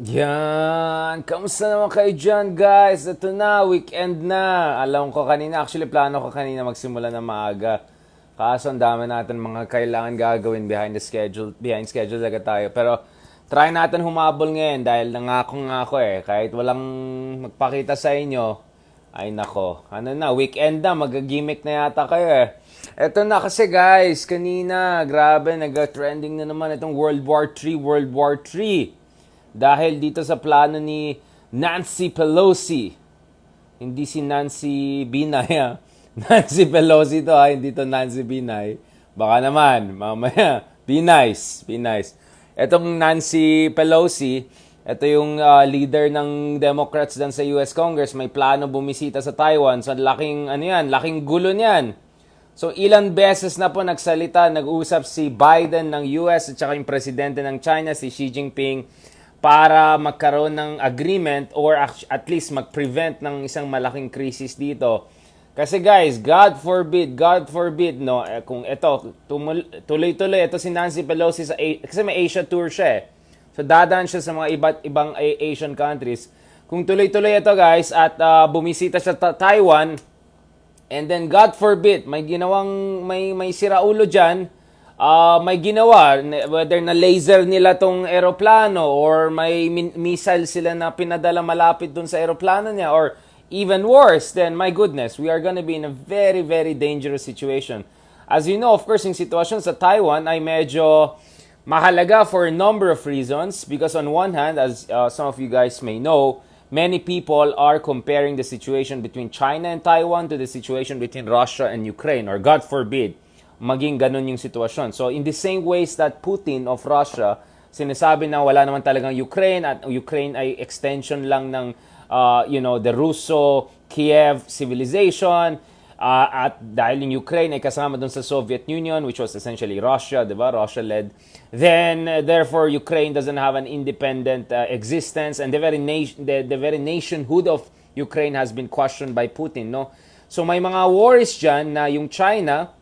Yan! Kamusta naman kayo dyan, guys? Ito na, weekend na. Alam ko kanina, actually plano ko kanina magsimula na maaga. Kaso ang dami natin mga kailangan gagawin behind schedule talaga tayo. Pero try natin humabol ngayon dahil nangako nga ako eh. Kahit walang magpakita sa inyo, ay nako. Ano na, weekend na, mag-gimmick na yata kayo eh. Eto na kasi guys, kanina, grabe, nag-trending na naman itong World War III. Dahil dito sa plano ni Nancy Pelosi. Hindi si Nancy Binay ha. Nancy Pelosi to ha, hindi to Nancy Binay. Baka naman, mamaya, be nice, be nice. Etong Nancy Pelosi, ito yung leader ng Democrats dyan sa US Congress, may plano bumisita sa Taiwan. So laking, ano yan, laking gulo niyan. So ilang beses na po nagsalita, nag-usap si Biden ng US at saka yung presidente ng China, si Xi Jinping, para magkaroon ng agreement or at least mag-prevent ng isang malaking crisis dito. Kasi guys, God forbid, no, kung ito, tuloy-tuloy, ito si Nancy Pelosi, kasi may Asia tour siya eh. So dadaan siya sa mga iba't ibang Asian countries. Kung tuloy-tuloy ito guys, at bumisita siya sa Taiwan, and then God forbid, may siraulo dyan, may ginawa, whether na laser nila tong eroplano or may missile sila na pinadala malapit dun sa eroplano niya, or even worse, then my goodness, we are gonna be in a very, very dangerous situation. As you know, of course, yung sitwasyon sa Taiwan ay medyo mahalaga for a number of reasons because on one hand, as some of you guys may know, many people are comparing the situation between China and Taiwan to the situation between Russia and Ukraine, or God forbid, maging ganun yung sitwasyon. So in the same ways that Putin of Russia sinasabi na wala naman talagang Ukraine at Ukraine ay extension lang ng the Russo-Kiev civilization, at dahil yung Ukraine ay kasama dun sa Soviet Union, which was essentially Russia, di ba? Russia-led. Then therefore Ukraine doesn't have an independent existence, and the very nationhood of Ukraine has been questioned by Putin, no? So may mga worries dyan na yung China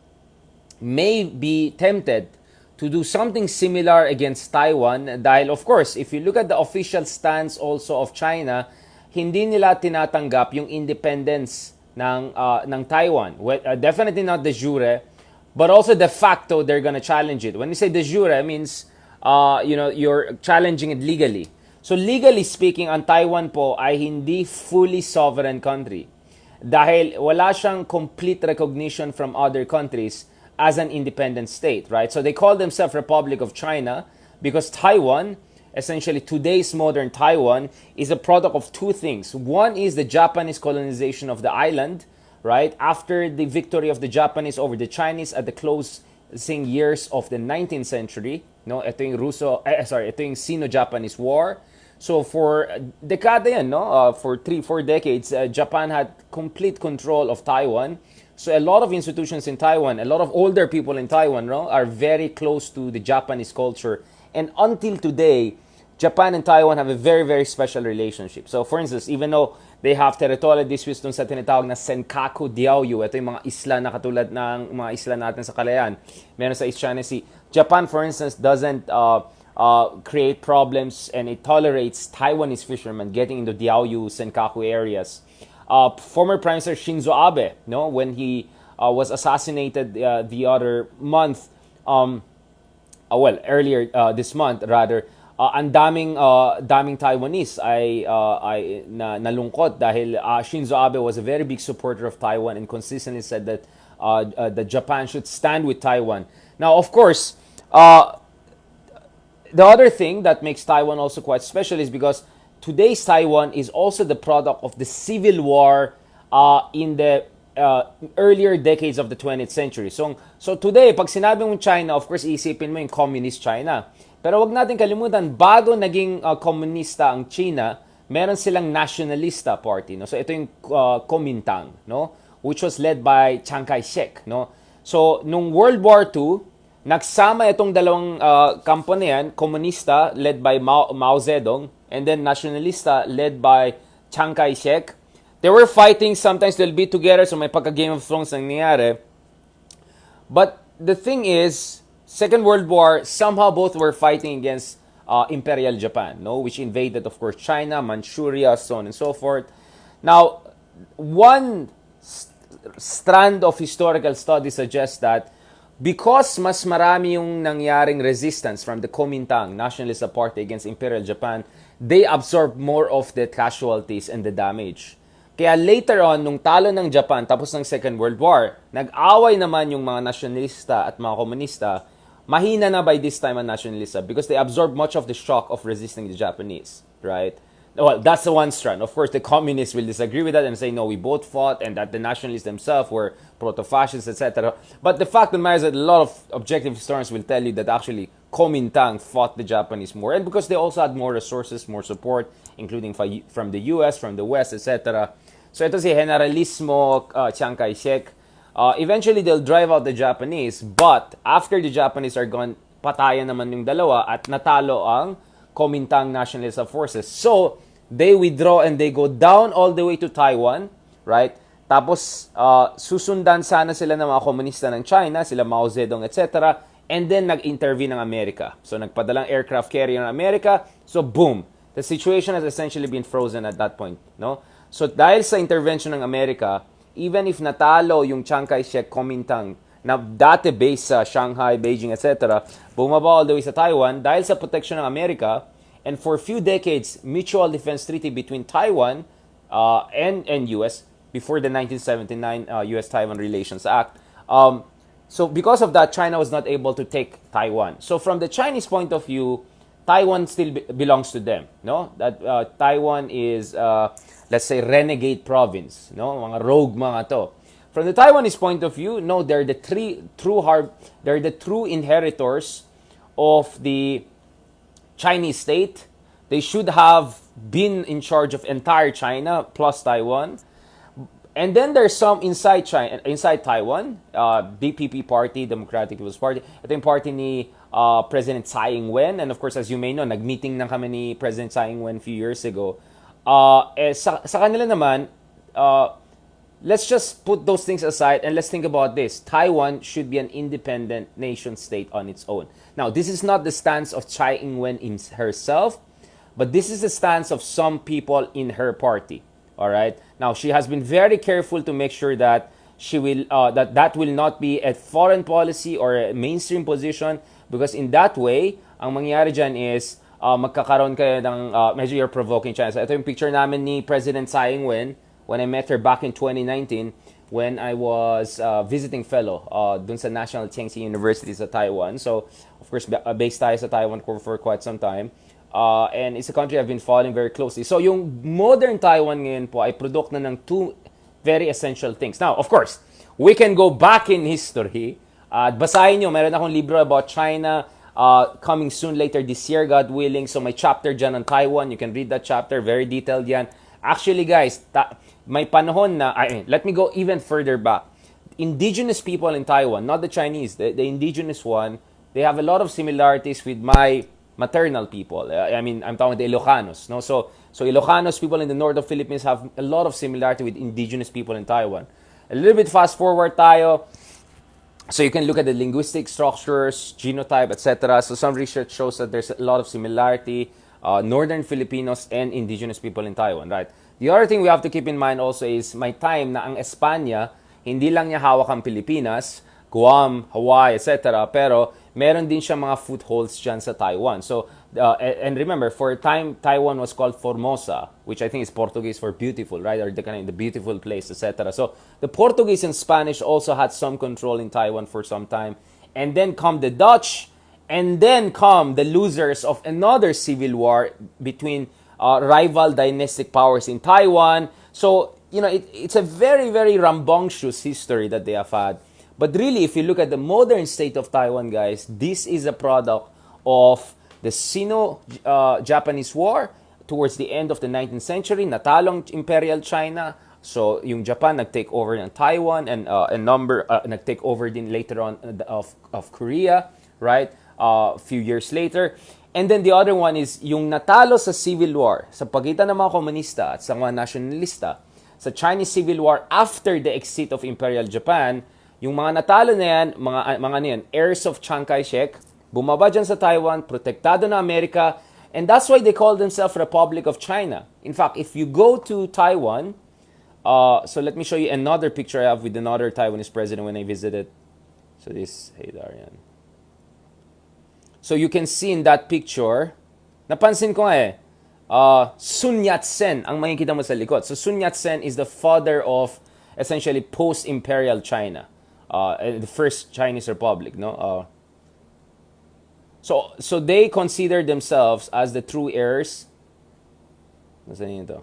may be tempted to do something similar against Taiwan dahil of course, if you look at the official stance also of China, hindi nila tinatanggap yung independence ng Taiwan. Well, definitely not de jure, but also de facto they're gonna challenge it. When you say de jure, it means you're challenging it legally. So legally speaking, ang Taiwan po ay hindi fully sovereign country dahil wala siyang complete recognition from other countries as an independent state, right? So they call themselves Republic of China because Taiwan, essentially today's modern Taiwan, is a product of two things. One is the Japanese colonization of the island, right? After the victory of the Japanese over the Chinese at the closing years of the 19th century, no? Ito yung Sino-Japanese War. So for dekada yan, no? For 3-4 decades, Japan had complete control of Taiwan. So a lot of institutions in Taiwan, a lot of older people in Taiwan, no, are very close to the Japanese culture. And until today, Japan and Taiwan have a very, very special relationship. So for instance, even though they have territorial disputes dun sa tinatawag na Senkaku Diaoyu, ito yung mga isla na katulad ng mga isla natin sa Kalayaan, meron sa East China Sea. Japan, for instance, doesn't create problems, and it tolerates Taiwanese fishermen getting into Diaoyu, Senkaku areas. Former Prime Minister Shinzo Abe, no, when he was assassinated the other month, earlier this month rather, ang daming Taiwanese ay nalungkot dahil Shinzo Abe was a very big supporter of Taiwan and consistently said that Japan should stand with Taiwan. Now, of course, the other thing that makes Taiwan also quite special is because today's Taiwan is also the product of the civil war in the earlier decades of the 20th century. So today, pag sinabi mong China, of course, isipin mo yung communist China. Pero wag natin kalimutan, bago naging komunista ang China, meron silang nationalista party. No? So ito yung Kuomintang, no? Which was led by Chiang Kai-shek. No? So nung World War II, nagsama itong dalawang kampo na yan, komunista led by Mao Zedong, and then nationalista led by Chiang Kai-shek. They were fighting, sometimes they'll be together, so may pagka-Game of Thrones nangyayari. But the thing is, Second World War, somehow both were fighting against Imperial Japan, no, which invaded, of course, China, Manchuria, so on and so forth. Now, one strand of historical study suggests that because mas marami yung nangyaring resistance from the Kuomintang Nationalist Party against Imperial Japan, they absorb more of the casualties and the damage. Kaya later on, nung talo ng Japan tapos ng Second World War, nag-away naman yung mga nasyonalista at mga komunista. Mahina na by this time ang nationalista because they absorbed much of the shock of resisting the Japanese, right? Well, that's the one strand. Of course, the communists will disagree with that and say, no, we both fought and that the nationalists themselves were proto-fascists, etc. But the fact of the matter is that a lot of objective historians will tell you that actually Kuomintang fought the Japanese more. And because they also had more resources, more support, including from the US, from the West, etc. So ito si Generalismo Chiang Kai-shek. Eventually, they'll drive out the Japanese. But after the Japanese are gone, patayan naman yung dalawa at natalo ang Kuomintang nationalist forces. So, they withdraw and they go down all the way to Taiwan, right? Tapos, susundan sana sila ng mga komunista ng China, sila Mao Zedong, etc. And then, nag-intervene ng Amerika. So, nagpadalang aircraft carrier ng Amerika. So, boom. The situation has essentially been frozen at that point, no? So, dahil sa intervention ng Amerika, even if natalo yung Chiang Kai-shek Kuomintang na dati based sa Shanghai, Beijing, etc., bumaba all the way sa Taiwan dahil sa protection ng Amerika, and for a few decades, mutual defense treaty between Taiwan and US before the 1979 US-Taiwan Relations Act. So because of that, China was not able to take Taiwan. So from the Chinese point of view, Taiwan still belongs to them, no? That Taiwan is, let's say, renegade province, no? Mga rogue mga to. From the Taiwanese point of view, no, they're the true inheritors of the Chinese state. They should have been in charge of entire China plus Taiwan. And then there's some inside China, inside Taiwan, DPP party, Democratic People's Party. Ito yung party ni President Tsai Ing-wen. And of course, as you may know, nag-meeting na kami ni President Tsai Ing-wen a few years ago. Sa kanila naman, let's just put those things aside and let's think about this. Taiwan should be an independent nation state on its own. Now, this is not the stance of Tsai Ing-wen herself, but this is the stance of some people in her party. All right. Now, she has been very careful to make sure that she will that will not be a foreign policy or a mainstream position, because in that way, ang mangyayari dyan is magkakaroon kayo ng medyo you're provoking China. So ito yung picture namin ni President Tsai Ing-wen when I met her back in 2019 when I was visiting fellow dun sa National Chengchi University sa Taiwan. So, of course, based tayo sa Taiwan for quite some time. And it's a country I've been following very closely. So, yung modern Taiwan ngayon po ay product na ng two very essential things. Now, of course, we can go back in history. Basahin nyo, meron akong libro about China coming soon later this year, God willing. So, may chapter dyan on Taiwan. You can read that chapter. Very detailed yan. Actually, guys, may panahon na, let me go even further back. Indigenous people in Taiwan, not the Chinese, the indigenous one, they have a lot of similarities with my maternal people. I mean, I'm talking the Ilocanos. No? So Ilocanos people in the north of Philippines have a lot of similarity with indigenous people in Taiwan. A little bit fast forward tayo. So you can look at the linguistic structures, genotype, etc. So some research shows that there's a lot of similarity, northern Filipinos and indigenous people in Taiwan, right? The other thing we have to keep in mind also is may time na ang Espanya, hindi lang niya hawak ang Pilipinas, Guam, Hawaii, etc. Pero meron din siya mga footholds dyan sa Taiwan. So, and remember, for a time, Taiwan was called Formosa, which I think is Portuguese for beautiful, right? Or the beautiful place, etc. So, the Portuguese and Spanish also had some control in Taiwan for some time. And then come the Dutch, and then come the losers of another civil war between rival dynastic powers in Taiwan. So, it's a very, very rambunctious history that they have had. But really, if you look at the modern state of Taiwan, guys, this is a product of the Sino-Japanese War towards the end of the 19th century. Natalong Imperial China. So, yung Japan nag-take over ng Taiwan and nag-take over din later on of Korea, right? A few years later. And then the other one is yung natalo sa Civil War sa pagitan ng mga komunista at sa mga nationalista sa Chinese Civil War after the exit of Imperial Japan. Yung mga natalo na yan, mga heirs of Chiang Kai-shek, bumaba dyan sa Taiwan, protektado na Amerika, and that's why they call themselves Republic of China. In fact, if you go to Taiwan, so let me show you another picture I have with another Taiwanese president when I visited. So this, hey Darian. So you can see in that picture, napansin ko Sun Yat-sen ang makikita mo sa likod. So Sun Yat-sen is the father of essentially post-imperial China, the first Chinese republic, no? So they consider themselves as the true heirs. Nasaan yun to?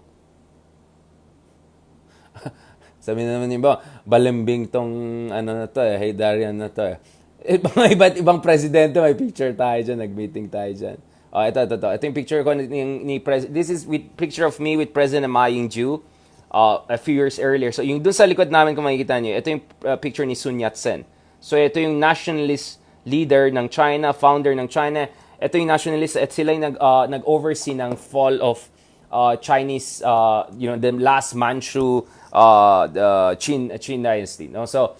Sabi na naman yung iba, balembing tong ano na to hey Darian na to Mga iba't ibang presidente, may picture tayo dyan, nag-meeting tayo dyan. Ito yung picture ko this is with picture of me with President Ma Ying-jeou a few years earlier. So yung dun sa likod namin kung makikita nyo, ito yung picture ni Sun Yat-sen. So ito yung nationalist leader ng China, founder ng China. Ito yung nationalist at sila yung nag-oversee ng fall of Chinese, the last Manchu the Qin dynasty. No? So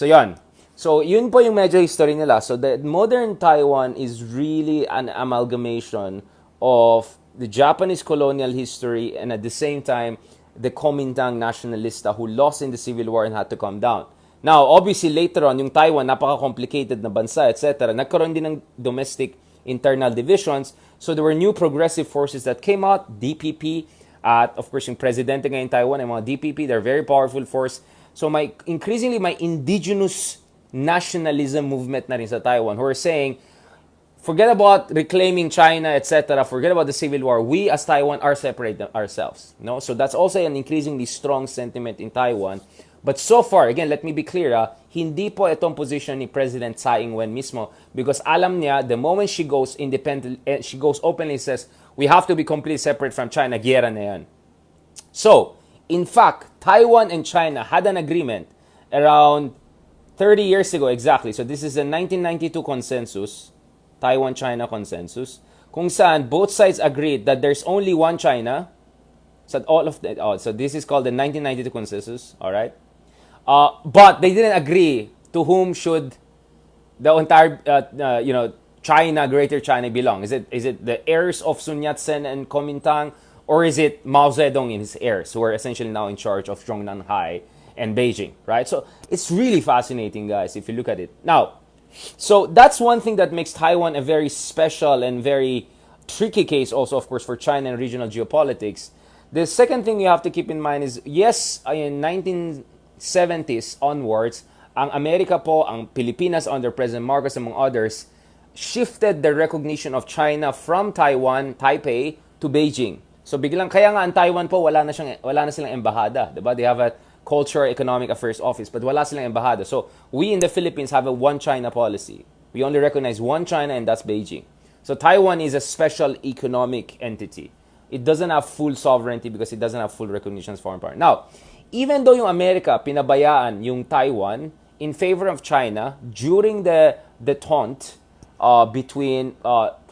yon. So, yun po yung medyo history nila. So, the modern Taiwan is really an amalgamation of the Japanese colonial history and at the same time, the Kuomintang nationalista who lost in the Civil War and had to come down. Now, obviously, later on, yung Taiwan, napaka-complicated na bansa, etc. Nagkaroon din ng domestic internal divisions. So, there were new progressive forces that came out, DPP, at of course, yung presidente ngayon Taiwan, yung mga DPP, they're a very powerful force. So, increasingly, may indigenous nationalism movement na rin sa Taiwan who are saying, forget about reclaiming China, etc. Forget about the Civil War. We as Taiwan are separate ourselves. No? So that's also an increasingly strong sentiment in Taiwan. But so far, again, let me be clear, hindi po itong position ni President Tsai Ing-wen mismo because alam niya, the moment she goes independent, she goes openly and says, we have to be completely separate from China, giyera na yan. So, in fact, Taiwan and China had an agreement around 30 years ago, exactly. So this is the 1992 consensus, Taiwan-China consensus, kung saan both sides agreed that there's only one China. So so this is called the 1992 consensus, all right? But they didn't agree to whom should the entire, China, Greater China belong. Is it the heirs of Sun Yat-sen and Kuomintang, or is it Mao Zedong and his heirs who are essentially now in charge of Zhongnanhai and Beijing, right? So it's really fascinating, guys, if you look at it. Now, so that's one thing that makes Taiwan a very special and very tricky case also, of course, for China and regional geopolitics. The second thing you have to keep in mind is, yes, in 1970s onwards, ang Amerika po, ang Pilipinas under President Marcos among others, shifted the recognition of China from Taiwan, Taipei, to Beijing. So biglang, kaya nga ang Taiwan po, wala na silang embahada, diba? They have a Culture Economic Affairs Office, but wala silang embahada. So we in the Philippines have a one China policy. We only recognize one China, and that's Beijing. So Taiwan is a special economic entity. It doesn't have full sovereignty because it doesn't have full recognition as foreign power. Now, even though yung Amerika pinabayaan yung Taiwan in favor of China during the détente between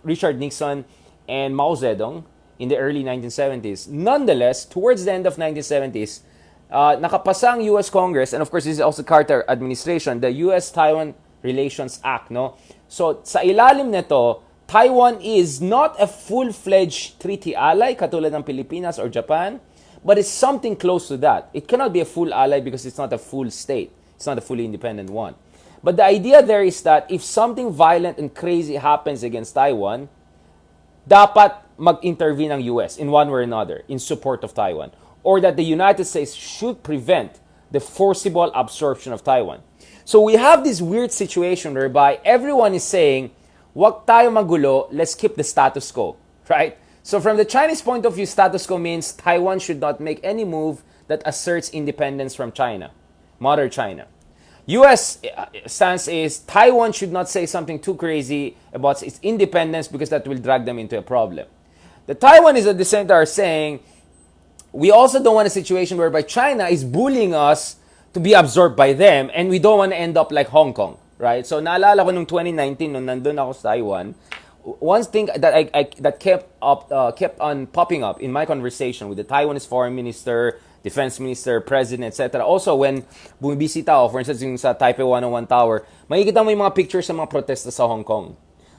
Richard Nixon and Mao Zedong in the early 1970s, nonetheless, towards the end of 1970s, nakapasa ang U.S. Congress, and of course, this is also Carter administration, the U.S.-Taiwan Relations Act, no? So, sa ilalim nito, Taiwan is not a full-fledged treaty ally, katulad ng Pilipinas or Japan, but it's something close to that. It cannot be a full ally because it's not a full state. It's not a fully independent one. But the idea there is that if something violent and crazy happens against Taiwan, dapat mag-intervene ang U.S. in one way or another in support of Taiwan. Or that the United States should prevent the forcible absorption of Taiwan. So we have this weird situation whereby everyone is saying, wag tayo magulo, let's keep the status quo, right? So from the Chinese point of view, status quo means Taiwan should not make any move that asserts independence from China, Mother China. U.S. stance is Taiwan should not say something too crazy about its independence because that will drag them into a problem. The Taiwanese at the same time are saying, we also don't want a situation whereby China is bullying us to be absorbed by them, and we don't want to end up like Hong Kong, right? So naalala ko nung 2019 nung nandun ako sa Taiwan, one thing that kept on popping up in my conversation with the Taiwanese foreign minister, defense minister, president, etc. Also when bumibisita ako, for instance, yung sa Taipei 101 Tower, makikita mo yung mga pictures sa mga protesta sa Hong Kong.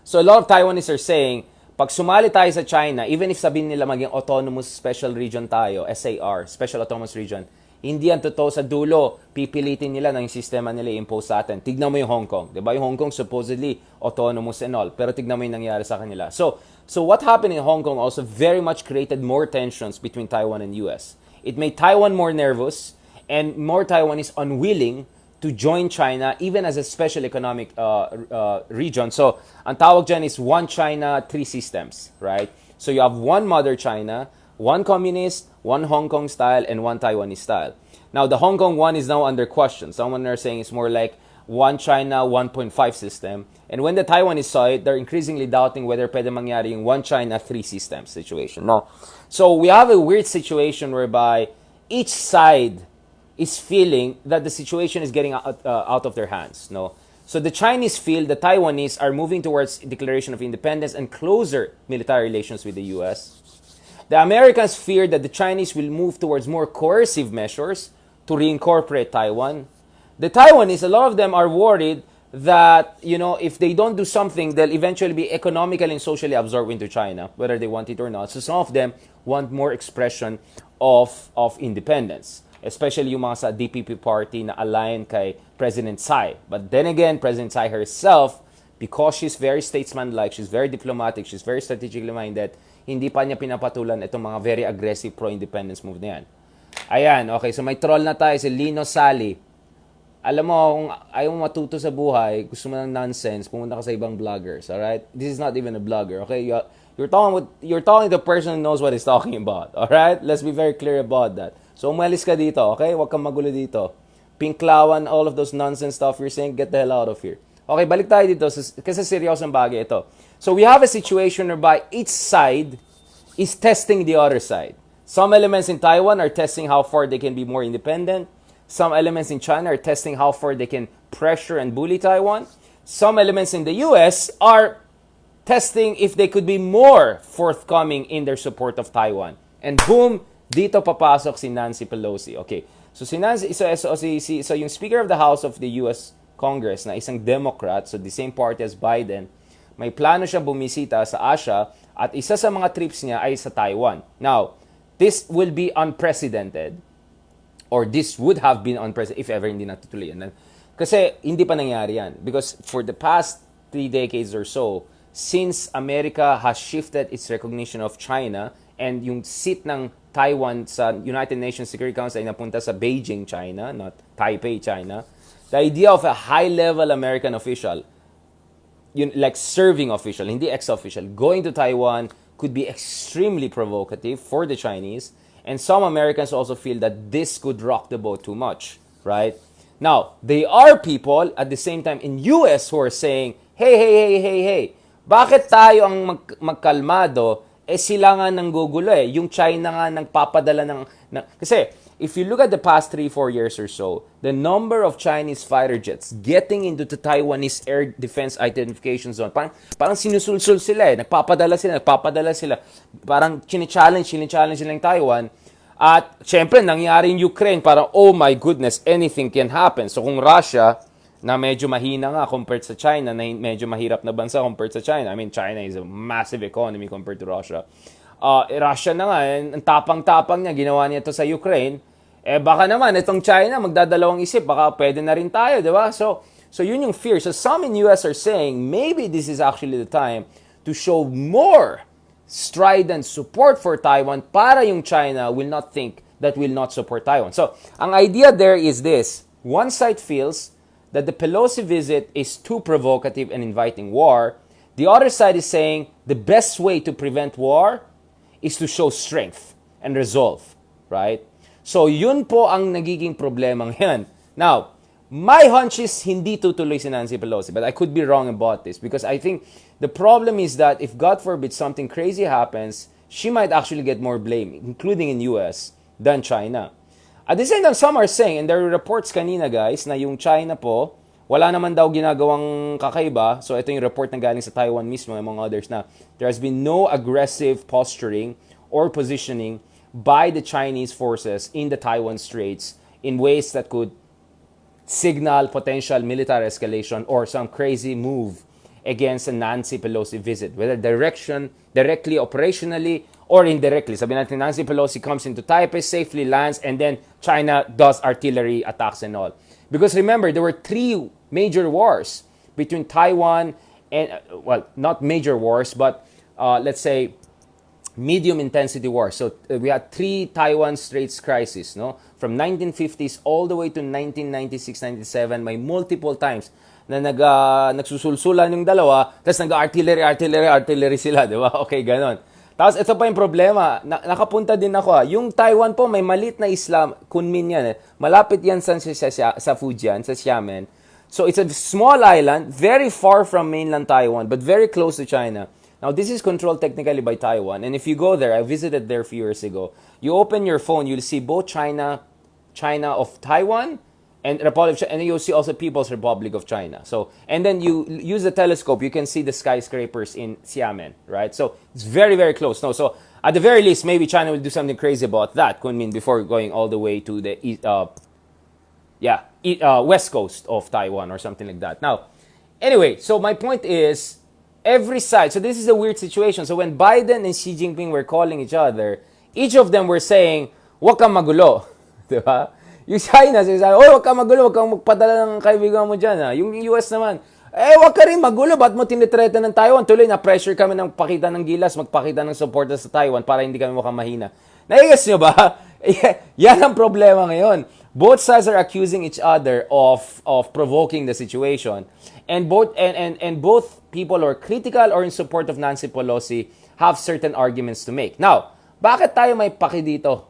So a lot of Taiwanese are saying, pag sumali tayo sa China, even if sabihin nila maging autonomous special region tayo, SAR, special autonomous region, hindi yan totoo sa dulo. Pipilitin nila na yung sistema nila i-impose sa atin. Tignan mo yung Hong Kong. Diba? Yung Hong Kong supposedly autonomous and all. Pero tignan mo yung nangyari sa kanila. So what happened in Hong Kong also very much created more tensions between Taiwan and US. It made Taiwan more nervous and more Taiwanese unwilling to join China even as a special economic region. So, ang tawag dyan is one China, three systems, right? So, you have one mother China, one communist, one Hong Kong style, and one Taiwanese style. Now, the Hong Kong one is now under question. Someone are saying it's more like one China 1.5 system. And when the Taiwanese saw it, they're increasingly doubting whether pwede mangyari yung one China, three systems situation. No. So, we have a weird situation whereby each side is feeling that the situation is getting out of their hands. No? So the Chinese feel the Taiwanese are moving towards declaration of independence and closer military relations with the US. The Americans fear that the Chinese will move towards more coercive measures to reincorporate Taiwan. The Taiwanese, a lot of them are worried that, if they don't do something, they'll eventually be economically and socially absorbed into China, whether they want it or not. So some of them want more expression of independence. Especially yung mga sa DPP party na aligned kay President Tsai. But then again, President Tsai herself, because she's very statesman-like, she's very diplomatic, she's very strategically minded, hindi pa niya pinapatulan itong mga very aggressive pro-independence move na yan. Ayan, okay, so may troll na tayo, si Lino Sally. Alam mo, kung ayaw mo matuto sa buhay, gusto mo ng nonsense, pumunta ka sa ibang vloggers, alright? This is not even a vlogger, okay? You're talking to the person who knows what he's talking about, alright? Let's be very clear about that. So, umalis ka dito, okay? Huwag kang magulo dito. Pinklawan, all of those nonsense stuff you're saying, get the hell out of here. Okay, balik tayo dito kasi seryosong bagay ito. So, we have a situation whereby each side is testing the other side. Some elements in Taiwan are testing how far they can be more independent. Some elements in China are testing how far they can pressure and bully Taiwan. Some elements in the US are testing if they could be more forthcoming in their support of Taiwan. And boom, dito papasok si Nancy Pelosi. Okay. So si Nancy, so yung Speaker of the House of the US Congress na isang Democrat, so the same party as Biden, may plano siya bumisita sa Asia at isa sa mga trips niya ay sa Taiwan. Now, this will be unprecedented or this would have been unprecedented if ever hindi natutuloy yan. Kasi hindi pa nangyari yan. Because for the past 3 decades or so, since America has shifted its recognition of China and yung seat ng Taiwan sa United Nations Security Council ay napunta sa Beijing, China, not Taipei, China. The idea of a high-level American official, like serving official, hindi ex-official, going to Taiwan could be extremely provocative for the Chinese. And some Americans also feel that this could rock the boat too much, right? Now, there are people at the same time in US who are saying, hey, bakit tayo ang magkalmado? Sila nga nang gugulo eh. Yung China nga nagpapadala ng... Kasi, if you look at the past 3-4 years or so, the number of Chinese fighter jets getting into the Taiwanese air defense identification zone, parang sinusulsul sila eh. Nagpapadala sila. Parang challenge nila yung Taiwan. At, syempre, nangyari in Ukraine, parang, oh my goodness, anything can happen. So, kung Russia, na medyo mahina nga compared sa China, na medyo mahirap na bansa compared sa China. I mean, China is a massive economy compared to Russia. Russia na nga, ang tapang-tapang niya, ginawa niya ito sa Ukraine. Baka naman, itong China, magdadalawang isip, baka pwede na rin tayo, di ba? So yun yung fear. So some in US are saying, maybe this is actually the time to show more strident support for Taiwan para yung China will not think that will not support Taiwan. So, ang idea there is this. One side feels that the Pelosi visit is too provocative and inviting war. The other side is saying the best way to prevent war is to show strength and resolve, right? So, yun po ang nagiging problema ngayon. Now, my hunch is hindi tutuloy si Nancy Pelosi, but I could be wrong about this because I think the problem is that if God forbid something crazy happens, she might actually get more blame, including in US, than China. At the same time, some are saying, and there are reports kanina guys, na yung China po, wala naman daw ginagawang kakaiba. So ito yung report na galing sa Taiwan mismo, among others, na there has been no aggressive posturing or positioning by the Chinese forces in the Taiwan Straits in ways that could signal potential military escalation or some crazy move against a Nancy Pelosi visit, whether directly, operationally, or indirectly. Sabi natin, Nancy Pelosi comes into Taipei, safely lands, and then China does artillery attacks and all. Because remember, there were 3 major wars between Taiwan and, well, not major wars, but let's say medium intensity wars. So we had 3 Taiwan Straits crises, no? From 1950s all the way to 1996-97, may multiple times na nagsusulsulan yung dalawa, tapos nag-artillery sila, di ba? Okay, ganon. Tapos ito pa yung problema, nakapunta din ako. Yung Taiwan po, may malit na Islam, Kunmin yan. Malapit yan sa Fujian, sa Xiamen. So it's a small island, very far from mainland Taiwan, but very close to China. Now, this is controlled technically by Taiwan. And if you go there, I visited there a few years ago, you open your phone, you'll see both China of Taiwan, and Republic of China, and then you'll see also People's Republic of China. So, and then you use the telescope, you can see the skyscrapers in Xiamen, right? So it's very, very close. No, so at the very least, maybe China will do something crazy about that, Kunmin, before going all the way to the west coast of Taiwan or something like that. Now, anyway, so my point is, every side, so this is a weird situation. So when Biden and Xi Jinping were calling each other, each of them were saying, "Wag kang magulo." Diba? Yung China, sabi, "Wag kang magulo, wag kang magpadala ng kaibigan mo dyan." Ha? Yung US naman, wag ka rin magulo, ba't mo tinitreta ng Taiwan? Tuloy, na-pressure kami ng pakita ng gilas, magpakita ng suporta sa Taiwan para hindi kami mukhang mahina. Naigas nyo ba? Yan ang problema ngayon. Both sides are accusing each other of provoking the situation. And both people who are critical or in support of Nancy Pelosi have certain arguments to make. Now, bakit tayo may paki dito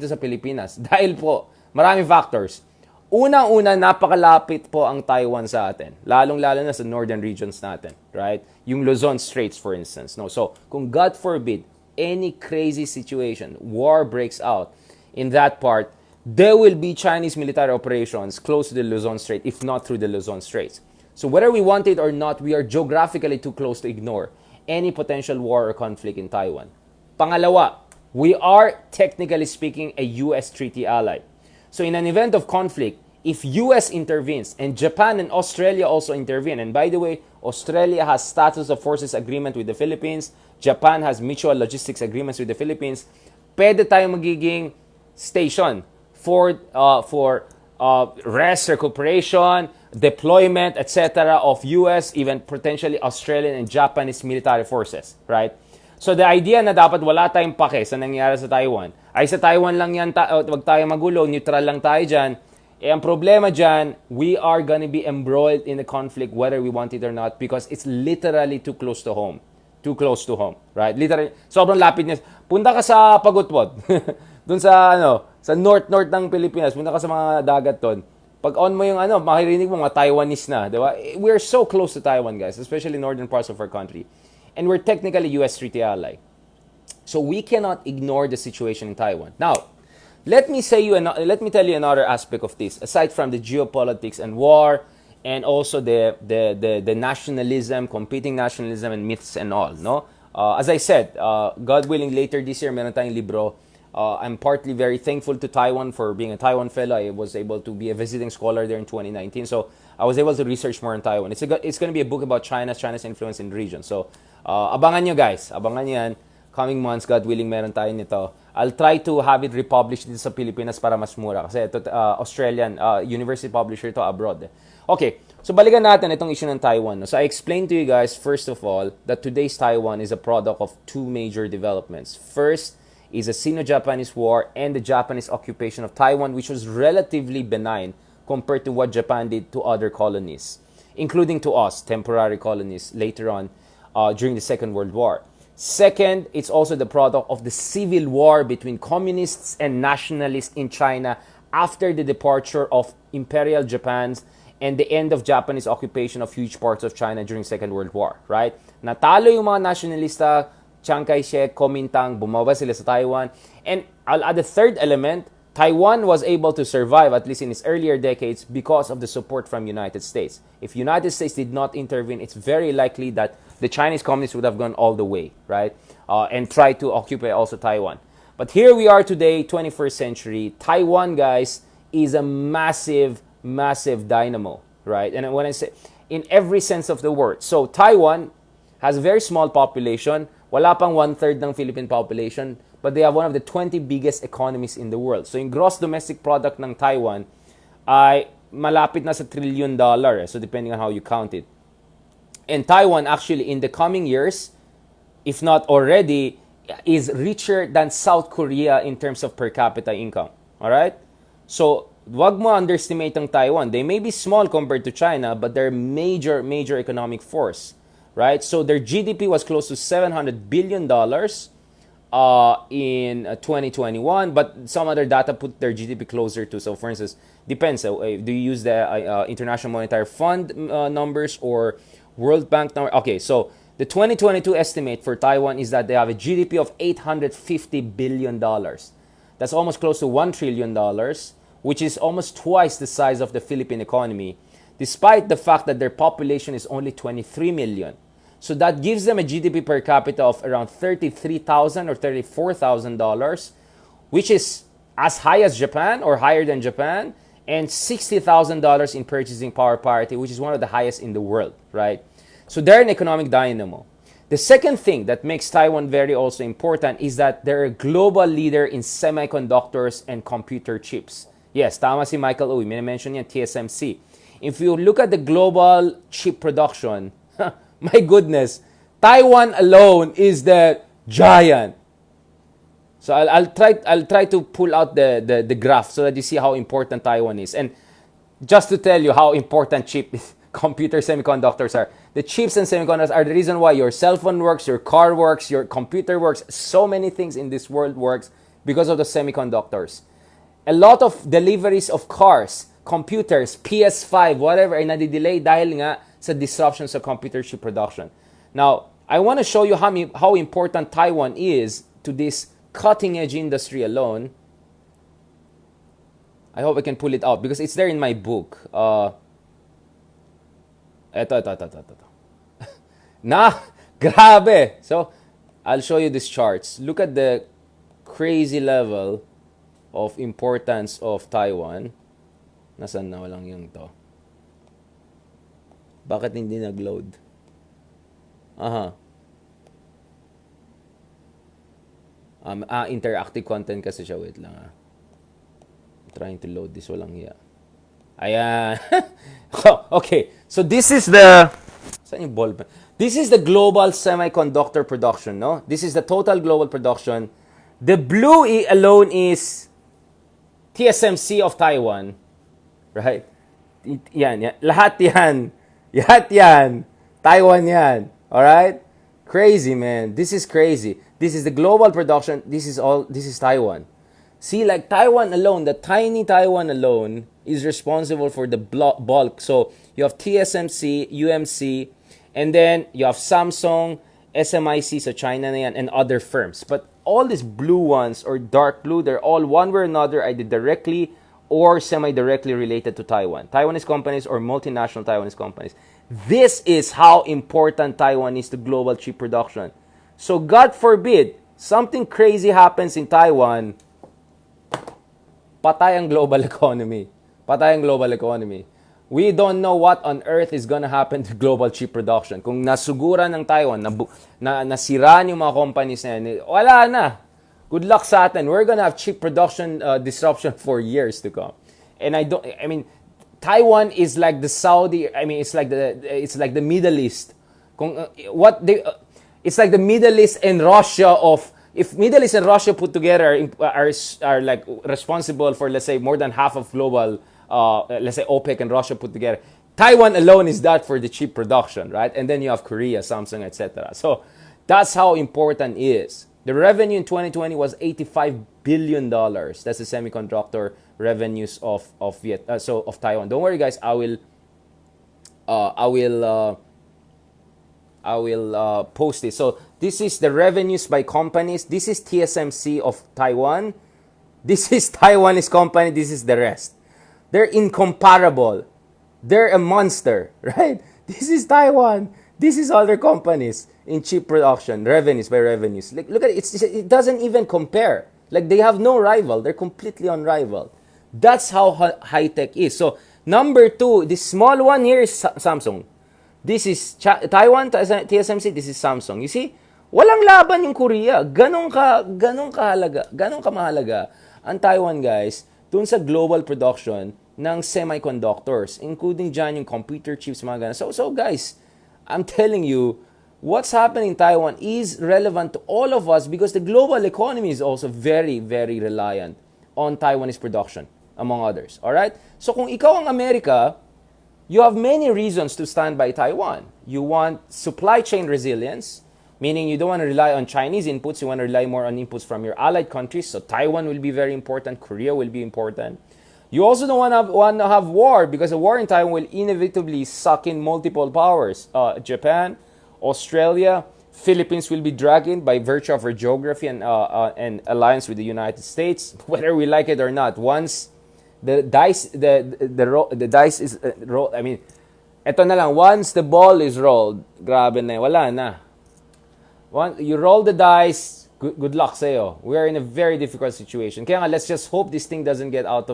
sa Pilipinas? Dahil po, maraming factors. Unang-una, napakalapit po ang Taiwan sa atin. Lalong-lalo na sa northern regions natin, right? Yung Luzon Straits, for instance. No? So, kung God forbid, any crazy situation, war breaks out in that part, there will be Chinese military operations close to the Luzon Strait, if not through the Luzon Straits. So whether we want it or not, we are geographically too close to ignore any potential war or conflict in Taiwan. Pangalawa, we are, technically speaking, a U.S. treaty ally. So in an event of conflict, if U.S. intervenes, and Japan and Australia also intervene, and by the way, Australia has status of forces agreement with the Philippines, Japan has mutual logistics agreements with the Philippines, pwede tayong magiging station for rest, recuperation, deployment, etc. of U.S., even potentially Australian and Japanese military forces, right? So the idea na dapat wala tayong pake sa nangyayari sa Taiwan, ay sa Taiwan lang yan, wag tayo magulo, neutral lang tayo dyan. Ang problema dyan, we are gonna be embroiled in the conflict whether we want it or not because it's literally too close to home. Too close to home, right? Literally, sobrang lapit niya. Punta ka sa Pagutpod. Doon sa sa north ng Pilipinas, punta ka sa mga dagat doon. Pag on mo yung makirinig mo mga Taiwanese na, di ba? We're so close to Taiwan, guys, especially northern parts of our country. And we're technically US treaty ally. So we cannot ignore the situation in Taiwan. Now, let me tell you another aspect of this, aside from the geopolitics and war, and also the nationalism, competing nationalism and myths and all, no? As I said, God willing, later this year, meron tayong libro. I'm partly very thankful to Taiwan for being a Taiwan fellow. I was able to be a visiting scholar there in 2019. So I was able to research more on Taiwan. It's going to be a book about China's influence in the region. So abangan nyo, guys. Abangan yan. Coming months, God willing, meron tayo nito. I'll try to have it republished dito sa Pilipinas para mas mura. Kasi ito, Australian university publisher to abroad. Okay, so balikan natin itong issue ng Taiwan. So I explained to you guys, first of all, that today's Taiwan is a product of 2 major developments. First is the Sino-Japanese War and the Japanese occupation of Taiwan, which was relatively benign compared to what Japan did to other colonies, including to us, temporary colonies, later on during the Second World War. Second, it's also the product of the civil war between communists and nationalists in China after the departure of Imperial Japan and the end of Japanese occupation of huge parts of China during Second World War, right? Natalo yung mga nationalista, Chiang Kai-shek, Kuomintang, bumaba sila sa Taiwan. And I'll add a third element, Taiwan was able to survive, at least in its earlier decades, because of the support from United States. If United States did not intervene, it's very likely that the Chinese communists would have gone all the way, right? And tried to occupy also Taiwan. But here we are today, 21st century. Taiwan, guys, is a massive, massive dynamo, right? And when I say, in every sense of the word. So Taiwan has a very small population. Wala pang one-third ng Philippine population, but they have one of the 20 biggest economies in the world. So yung gross domestic product ng Taiwan ay malapit na sa $1 trillion. So depending on how you count it. And Taiwan actually in the coming years, if not already, is richer than South Korea in terms of per capita income. Alright? So, wag mo underestimate ang Taiwan. They may be small compared to China, but they're major economic force. Right? So, their GDP was close to $700 billion in 2021, but some other data put their GDP closer to. So, for instance, depends. Do you use the International Monetary Fund numbers or World Bank number? Okay, so the 2022 estimate for Taiwan is that they have a GDP of $850 billion. That's almost close to $1 trillion, which is almost twice the size of the Philippine economy, despite the fact that their population is only 23 million. So that gives them a GDP per capita of around $33,000 or $34,000, which is as high as Japan or higher than Japan, and $60,000 in purchasing power parity, which is one of the highest in the world, right? So they're an economic dynamo. The second thing that makes Taiwan very also important is that they're a global leader in semiconductors and computer chips. Yes, tama si Michael Uy, mention niya TSMC. If you look at the global chip production, my goodness, Taiwan alone is the giant. So I'll try to pull out the graph so that you see how important Taiwan is. And just to tell you how important computer semiconductors are. The chips and semiconductors are the reason why your cell phone works, your car works, your computer works. So many things in this world works because of the semiconductors. A lot of deliveries of cars, computers, PS5, whatever, ay nadidelay dahil nga sa disruption sa computer chip production. Now, I want to show you how important Taiwan is to this cutting-edge industry alone. I hope I can pull it out because it's there in my book. Ito. Grabe! So, I'll show you these charts. Look at the crazy level of importance of Taiwan. Nasaan na walang yung to? Bakit hindi nag-load? Interactive content kasi siya. Wait lang I'm trying to load this. Walang hiya. Ayan. Okay. So this is the... Saan yung ball pen? This is the global semiconductor production, no? This is the total global production. The blue alone is TSMC of Taiwan. Right? Yan. Lahat yan. Taiwan yan. Alright? Crazy, man. This is crazy. This is the global production. This is Taiwan. See, like Taiwan alone, the tiny Taiwan alone is responsible for the bulk. So you have TSMC, UMC, and then you have Samsung, SMIC, so China na yan, and other firms. But all these blue ones or dark blue, they're all one way or another either directly or semi-directly related to Taiwan. Taiwanese companies or multinational Taiwanese companies. This is how important Taiwan is to global chip production. So God forbid, something crazy happens in Taiwan, patay ang global economy. We don't know what on earth is gonna happen to global chip production. Kung nasuguran ng Taiwan, nasiraan yung mga companies na yan, wala na. Good luck sa atin. We're gonna have chip production disruption for years to come. And Taiwan is like the Saudi, it's like the Middle East. It's like the Middle East and Russia of... If Middle East and Russia put together are like responsible for, let's say, more than half of global, let's say OPEC and Russia put together, Taiwan alone is that for the chip production, right? And then you have Korea, Samsung, etc. So that's how important it is. The revenue in 2020 was $85 billion. That's the semiconductor revenues of Taiwan. Don't worry, guys. I will post it. So this is the revenues by companies. This is TSMC of Taiwan. This is Taiwanese company. This is the rest. They're incomparable. They're a monster, right? This is Taiwan. This is other companies in chip production, revenues by revenues. Like, look at it. It doesn't even compare. Like, they have no rival. They're completely unrivaled. That's how high tech is. So number two, this small one here is Samsung. This is Taiwan, TSMC, this is Samsung. You see, walang laban yung Korea. Ganong kamahalaga ang Taiwan, guys, dun sa global production ng semiconductors, including dyan yung computer chips, mga ganun. So guys, I'm telling you, what's happening in Taiwan is relevant to all of us because the global economy is also very, very reliant on Taiwanese production, among others. Alright? So kung ikaw ang Amerika, you have many reasons to stand by Taiwan. You want supply chain resilience, meaning you don't want to rely on Chinese inputs, you want to rely more on inputs from your allied countries. So Taiwan will be very important, Korea will be important. You also don't want to have war because a war in Taiwan will inevitably suck in multiple powers. Japan, Australia, Philippines will be dragged in by virtue of our geography and alliance with the United States, whether we like it or not. Once the dice is rolled, I mean, eto na lang, once the ball is rolled, grabe na, wala na. You roll the dice, good luck sa'yo. We are in a very difficult situation. Kaya nga, let's just hope this thing doesn't get out.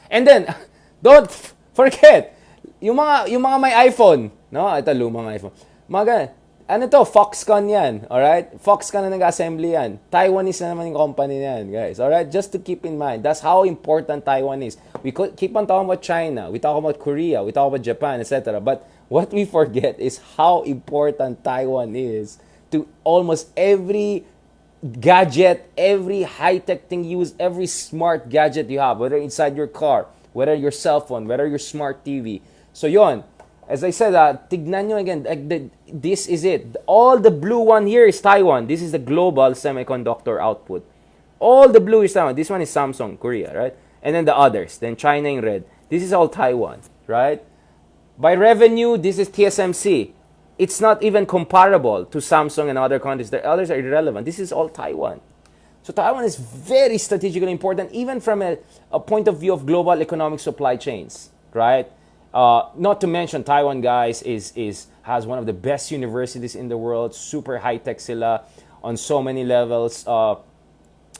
And then, don't forget, yung mga may iPhone, no? Ito, lumang iPhone. Mga ganun. Ano to? Foxconn yan. Alright? Foxconn na nag-assembly yan. Taiwanese na naman yung company yan, guys. Alright? Just to keep in mind. That's how important Taiwan is. We keep on talking about China. We talk about Korea. We talk about Japan, etc. But what we forget is how important Taiwan is to almost every gadget, every high-tech thing you use, every smart gadget you have, whether inside your car, whether your cell phone, whether your smart TV. So yon. As I said, tignan nyo again, this is it. All the blue one here is Taiwan. This is the global semiconductor output. All the blue is Taiwan. This one is Samsung, Korea, right? And then the others. Then China in red. This is all Taiwan, right? By revenue, this is TSMC. It's not even comparable to Samsung and other countries. The others are irrelevant. This is all Taiwan. So Taiwan is very strategically important, even from a point of view of global economic supply chains, right? Not to mention Taiwan, guys, has one of the best universities in the world. Super high-tech sila on so many levels. I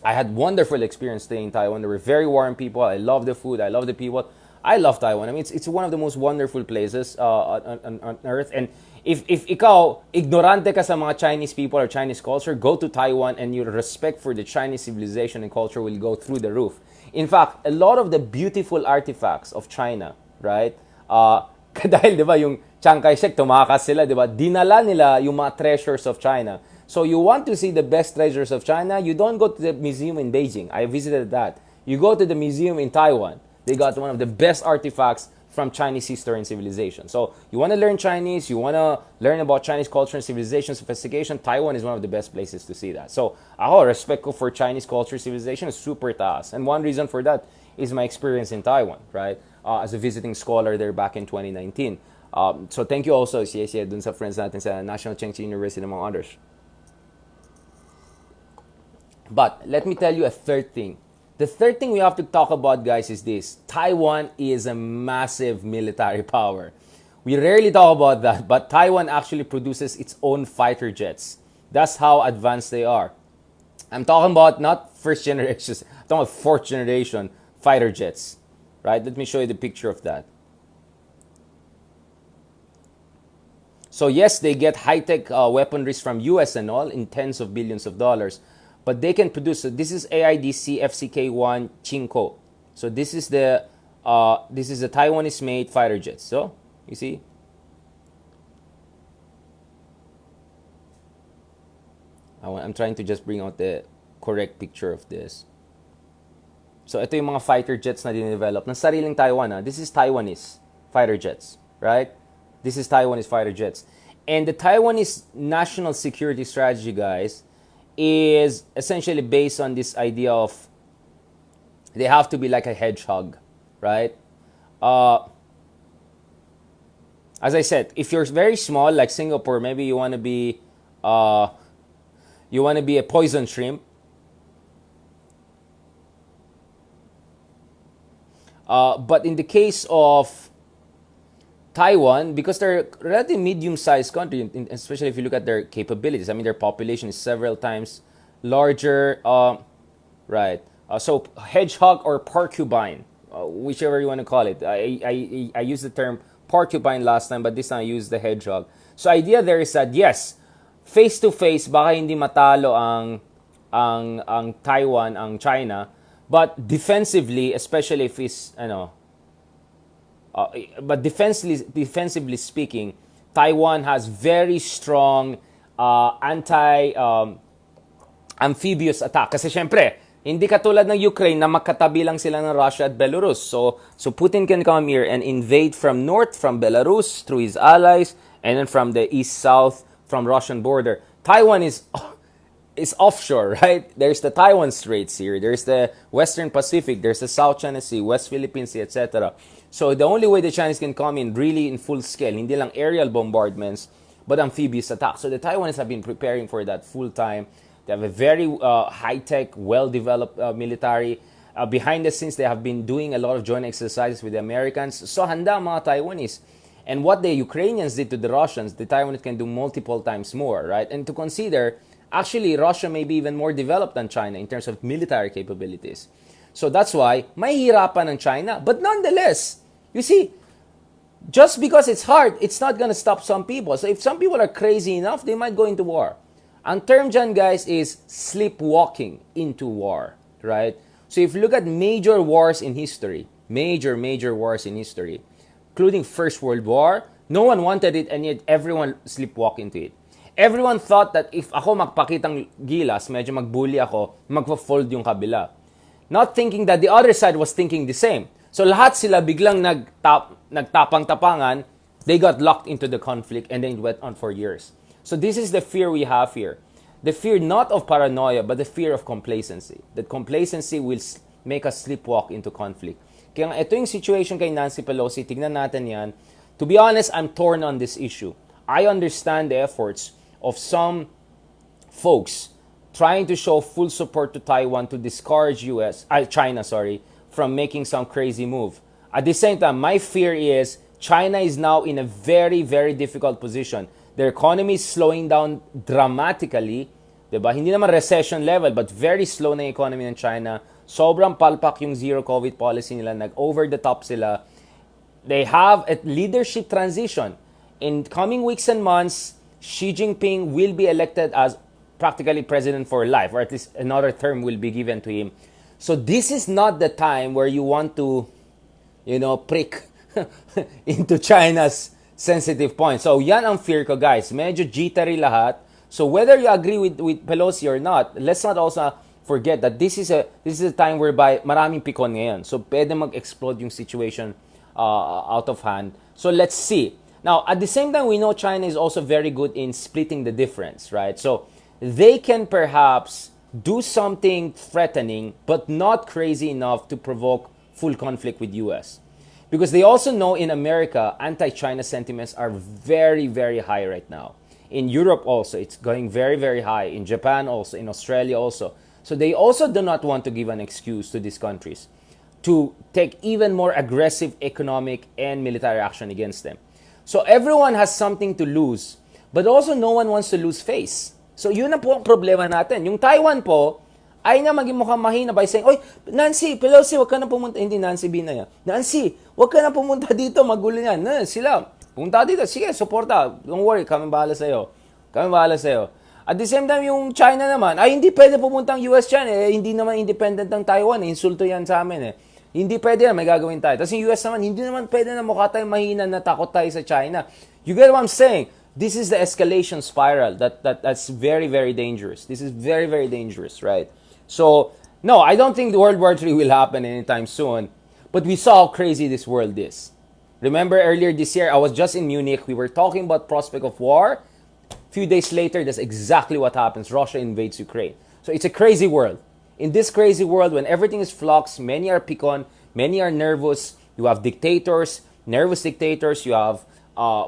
had wonderful experience staying in Taiwan. They were very warm people. I love the food. I love the people. I love Taiwan. I mean, it's one of the most wonderful places on earth. And if ikaw, ignorante ka sa mga Chinese people or Chinese culture, go to Taiwan and your respect for the Chinese civilization and culture will go through the roof. In fact, a lot of the beautiful artifacts of China, right? Dahil, di ba, yung Chiang Kai-shek, tumakas sila, di ba? Dinala nila yung mga treasures of China. So you want to see the best treasures of China, you don't go to the museum in Beijing. I visited that. You go to the museum in Taiwan. They got one of the best artifacts from Chinese history and civilization. So you want to learn Chinese, you want to learn about Chinese culture and civilization, sophistication, Taiwan is one of the best places to see that. So ako, respect ko for Chinese culture, civilization is super taas. And one reason for that is my experience in Taiwan, right? As a visiting scholar there back in 2019. So thank you also, siya dun sa friends natin sa National Cheng Chi University among others. But let me tell you a third thing. The third thing we have to talk about, guys, is this. Taiwan is a massive military power. We rarely talk about that, but Taiwan actually produces its own fighter jets. That's how advanced they are. I'm talking about not first generation, I'm talking about fourth generation fighter jets. Right? Let me show you the picture of that. So yes, they get high-tech weaponries from US and all in tens of billions of dollars. But they can produce, so this is AIDC FCK-1 Chinko. So this is the Taiwanese-made fighter jets. So, you see? I'm trying to just bring out the correct picture of this. So ito yung mga fighter jets na dinevelop ng sariling Taiwan. This is Taiwanese fighter jets, right? This is Taiwanese fighter jets. And the Taiwanese national security strategy, guys, is essentially based on this idea of they have to be like a hedgehog, right? As I said, if you're very small, like Singapore, maybe you want to be a poison shrimp. But in the case of Taiwan, because they're a relatively medium-sized country, especially if you look at their capabilities. I mean, their population is several times larger, right? So hedgehog or porcupine, whichever you want to call it. I use the term porcupine last time, but this time I used the hedgehog. So idea there is that yes, face to face baka hindi matalo ang Taiwan, ang China, but defensively, especially if it's but defensively speaking, Taiwan has very strong anti amphibious attack. Kasi syempre, hindi katulad ng Ukraine na magkatabi lang sila ng Russia at Belarus. So Putin can come here and invade from north, from Belarus, through his allies, and then from the east-south, from Russian border. Taiwan is offshore, right? There's the Taiwan Straits here. There's the Western Pacific. There's the South China Sea, West Philippine Sea, etc. So the only way the Chinese can come in really in full scale, hindi lang aerial bombardments, but amphibious attacks. So the Taiwanese have been preparing for that full time. They have a very high-tech, well-developed military. Behind the scenes, they have been doing a lot of joint exercises with the Americans. So handa mga Taiwanese. And what the Ukrainians did to the Russians, the Taiwanese can do multiple times more, right? And to consider, actually, Russia may be even more developed than China in terms of military capabilities. So that's why, mahihirapan ng China. But nonetheless, you see, just because it's hard, it's not gonna stop some people. So if some people are crazy enough, they might go into war. Ang term dyan, guys, is sleepwalking into war, right? So if you look at major wars in history, major wars in history, including First World War, no one wanted it and yet everyone sleepwalked into it. Everyone thought that if ako magpakitang gilas, medyo magbully ako, magpa-fold yung kabila. Not thinking that the other side was thinking the same. So lahat sila biglang nagtapang-tapangan, they got locked into the conflict and then it went on for years. So this is the fear we have here. The fear not of paranoia, but the fear of complacency. That complacency will make us sleepwalk into conflict. Kaya nga, ito yung situation kay Nancy Pelosi. Tignan natin yan. To be honest, I'm torn on this issue. I understand the efforts of some folks trying to show full support to Taiwan to discourage China, from making some crazy move. At the same time, my fear is China is now in a very, very difficult position. Their economy is slowing down dramatically. Diba? Hindi naman recession level, but very slow na yung economy ng China. Sobrang palpak yung zero-COVID policy nila. Nag-over the top sila. They have a leadership transition. In coming weeks and months, Xi Jinping will be elected as practically president for life, or at least another term will be given to him. So this is not the time where you want to, prick into China's sensitive point. So yan ang fear ko, guys. Medyo jittery lahat. So whether you agree with Pelosi or not, let's not also forget that this is a time whereby maraming pikon ngayon. So pwede mag-explode yung situation out of hand. So let's see. Now, at the same time, we know China is also very good in splitting the difference, right? So they can perhaps do something threatening, but not crazy enough to provoke full conflict with US. Because they also know in America, anti-China sentiments are very, very high right now. In Europe also, it's going very, very high. In Japan also, in Australia also. So they also do not want to give an excuse to these countries to take even more aggressive economic and military action against them. So everyone has something to lose, but also no one wants to lose face. So yun na po ang problema natin. Yung Taiwan po, ay na maging mukhang mahina by saying, oy, Nancy Pelosi, wag ka na pumunta. Hindi Nancy B na yan. Nancy, wag ka na pumunta dito, magulo yan. Sila, pumunta dito. Sige, suporta. Don't worry, kami bahala sa'yo. At the same time, yung China naman, ay hindi pwede pumunta ang US dyan. Hindi naman independent ng Taiwan. Insulto yan sa amin. Hindi pwede yan, may gagawin tayo. Tapos yung US naman, hindi naman pwede na mukha tayo mahina na takot tayo sa China. You get what I'm saying? This is the escalation spiral that's very, very dangerous. This is very, very dangerous, right? So, no, I don't think the World War III will happen anytime soon. But we saw how crazy this world is. Remember earlier this year, I was just in Munich. We were talking about prospect of war. A few days later, that's exactly what happens. Russia invades Ukraine. So it's a crazy world. In this crazy world, when everything is flux, many are picon, many are nervous. You have dictators, nervous dictators. You have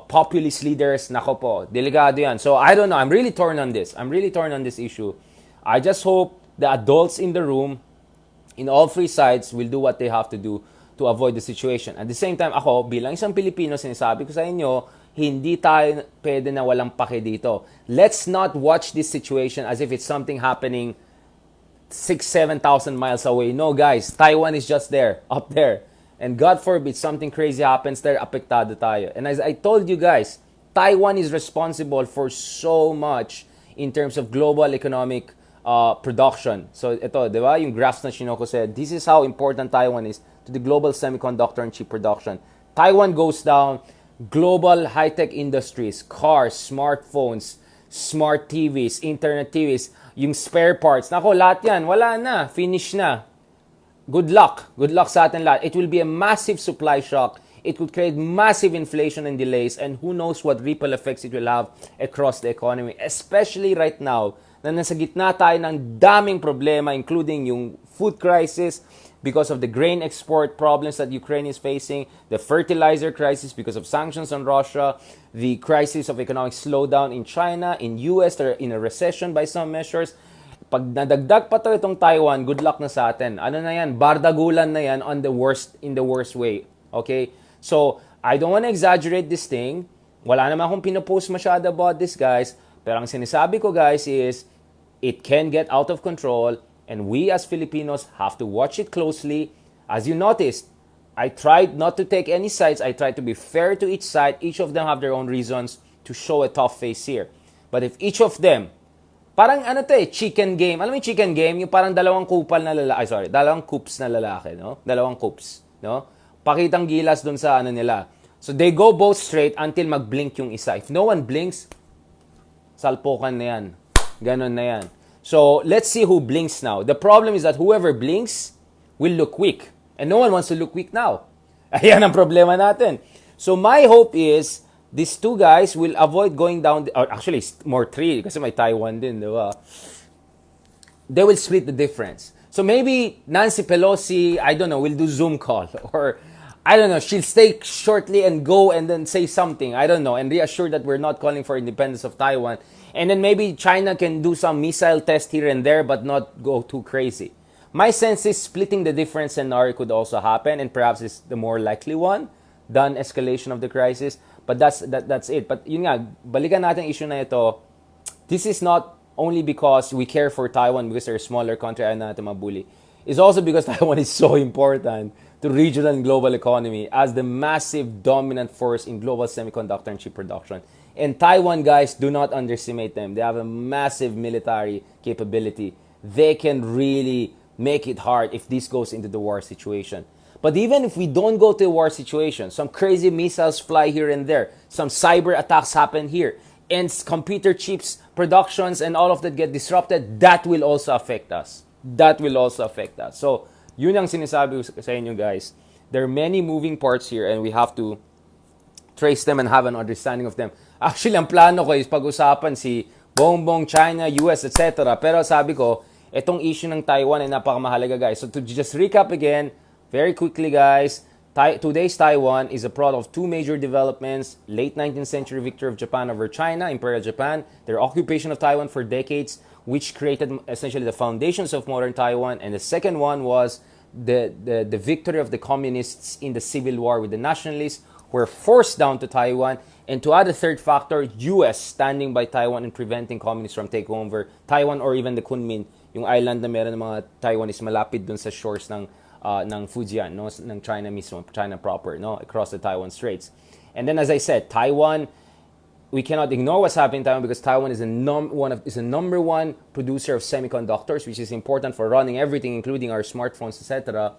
populist leaders. Nako po, delikado yan. So I don't know. I'm really torn on this. Issue. I just hope the adults in the room, in all three sides, will do what they have to do to avoid the situation. At the same time, ako, bilang isang Pilipino, sinasabi ko sa inyo, hindi tayo pwede na walang pake dito. Let's not watch this situation as if it's something happening 6,000-7,000 miles away. No, guys, Taiwan is just there, up there. And God forbid, something crazy happens there, apektado tayo. And as I told you guys, Taiwan is responsible for so much in terms of global economic production. So ito, di ba, yung graphs na Shinoko said, this is how important Taiwan is to the global semiconductor and chip production. Taiwan goes down, global high-tech industries, cars, smartphones, smart TVs, internet TVs, yung spare parts. Nako, lahat yan, wala na, finish na. Good luck. Good luck sa atin lahat. It will be a massive supply shock. It could create massive inflation and delays, and who knows what ripple effects it will have across the economy, especially right now na nasa gitna tayo ng daming problema, including yung food crisis because of the grain export problems that Ukraine is facing, the fertilizer crisis because of sanctions on Russia, the crisis of economic slowdown in China, in US, they're in a recession by some measures. Pag nadagdag pa to itong Taiwan, good luck na sa atin. Ano na yan? Bardagulan na yan in the worst way. Okay? So, I don't want to exaggerate this thing. Wala naman akong pinopost masyado about this, guys. Pero ang sinasabi ko, guys, is it can get out of control, and we as Filipinos have to watch it closely. As you noticed, I tried not to take any sides. I tried to be fair to each side. Each of them have their own reasons to show a tough face here. But if each of them, parang ano to chicken game. Alam mo yung chicken game? Yung parang dalawang coops na lalaki, no? Dalawang coops, no? Pakitang gilas dun sa ano nila. So they go both straight until mag-blink yung isa. If no one blinks, salpokan na yan. Ganon na yan. So let's see who blinks now. The problem is that whoever blinks will look weak. And no one wants to look weak now. Ayan ang problema natin. So my hope is these two guys will avoid going down, or actually more three, kasi may Taiwan din, di ba? They will split the difference. So maybe Nancy Pelosi, I don't know, will do Zoom call. Or, I don't know, she'll stay shortly and go and then say something. I don't know, and reassure that we're not calling for independence of Taiwan. And then maybe China can do some missile test here and there, but not go too crazy. My sense is splitting the difference scenario could also happen, and perhaps it's the more likely one than escalation of the crisis. But that's it. But yun nga, balikan natin issue na ito. This is not only because we care for Taiwan because they're a smaller country, ayaw natin mabuli. It's also because Taiwan is so important to regional and global economy as the massive dominant force in global semiconductor and chip production. And Taiwan, guys, do not underestimate them. They have a massive military capability. They can really make it hard if this goes into the war situation. But even if we don't go to a war situation, some crazy missiles fly here and there, some cyber attacks happen here, and computer chips, productions, and all of that get disrupted, that will also affect us. That will also affect us. So, yun ang sinasabi ko sa inyo, guys. There are many moving parts here, and we have to trace them and have an understanding of them. Actually, ang plano ko is pag-usapan si Bongbong, China, US, etc. Pero sabi ko, itong issue ng Taiwan ay napakamahalaga, guys. So, to just recap again, very quickly, guys, today's Taiwan is a product of two major developments. Late 19th century victory of Japan over China, Imperial Japan, their occupation of Taiwan for decades, which created essentially the foundations of modern Taiwan. And the second one was the victory of the communists in the civil war with the nationalists, who were forced down to Taiwan. And to add a third factor, US standing by Taiwan and preventing communists from taking over Taiwan or even the Kunmin, yung island na meron ng mga Taiwanese malapit dun sa shores ng Fujian, no, ng China mismo, China proper, no, across the Taiwan Straits. And then, as I said, Taiwan, we cannot ignore what's happening in Taiwan because Taiwan is a number one producer of semiconductors, which is important for running everything, including our smartphones, etc.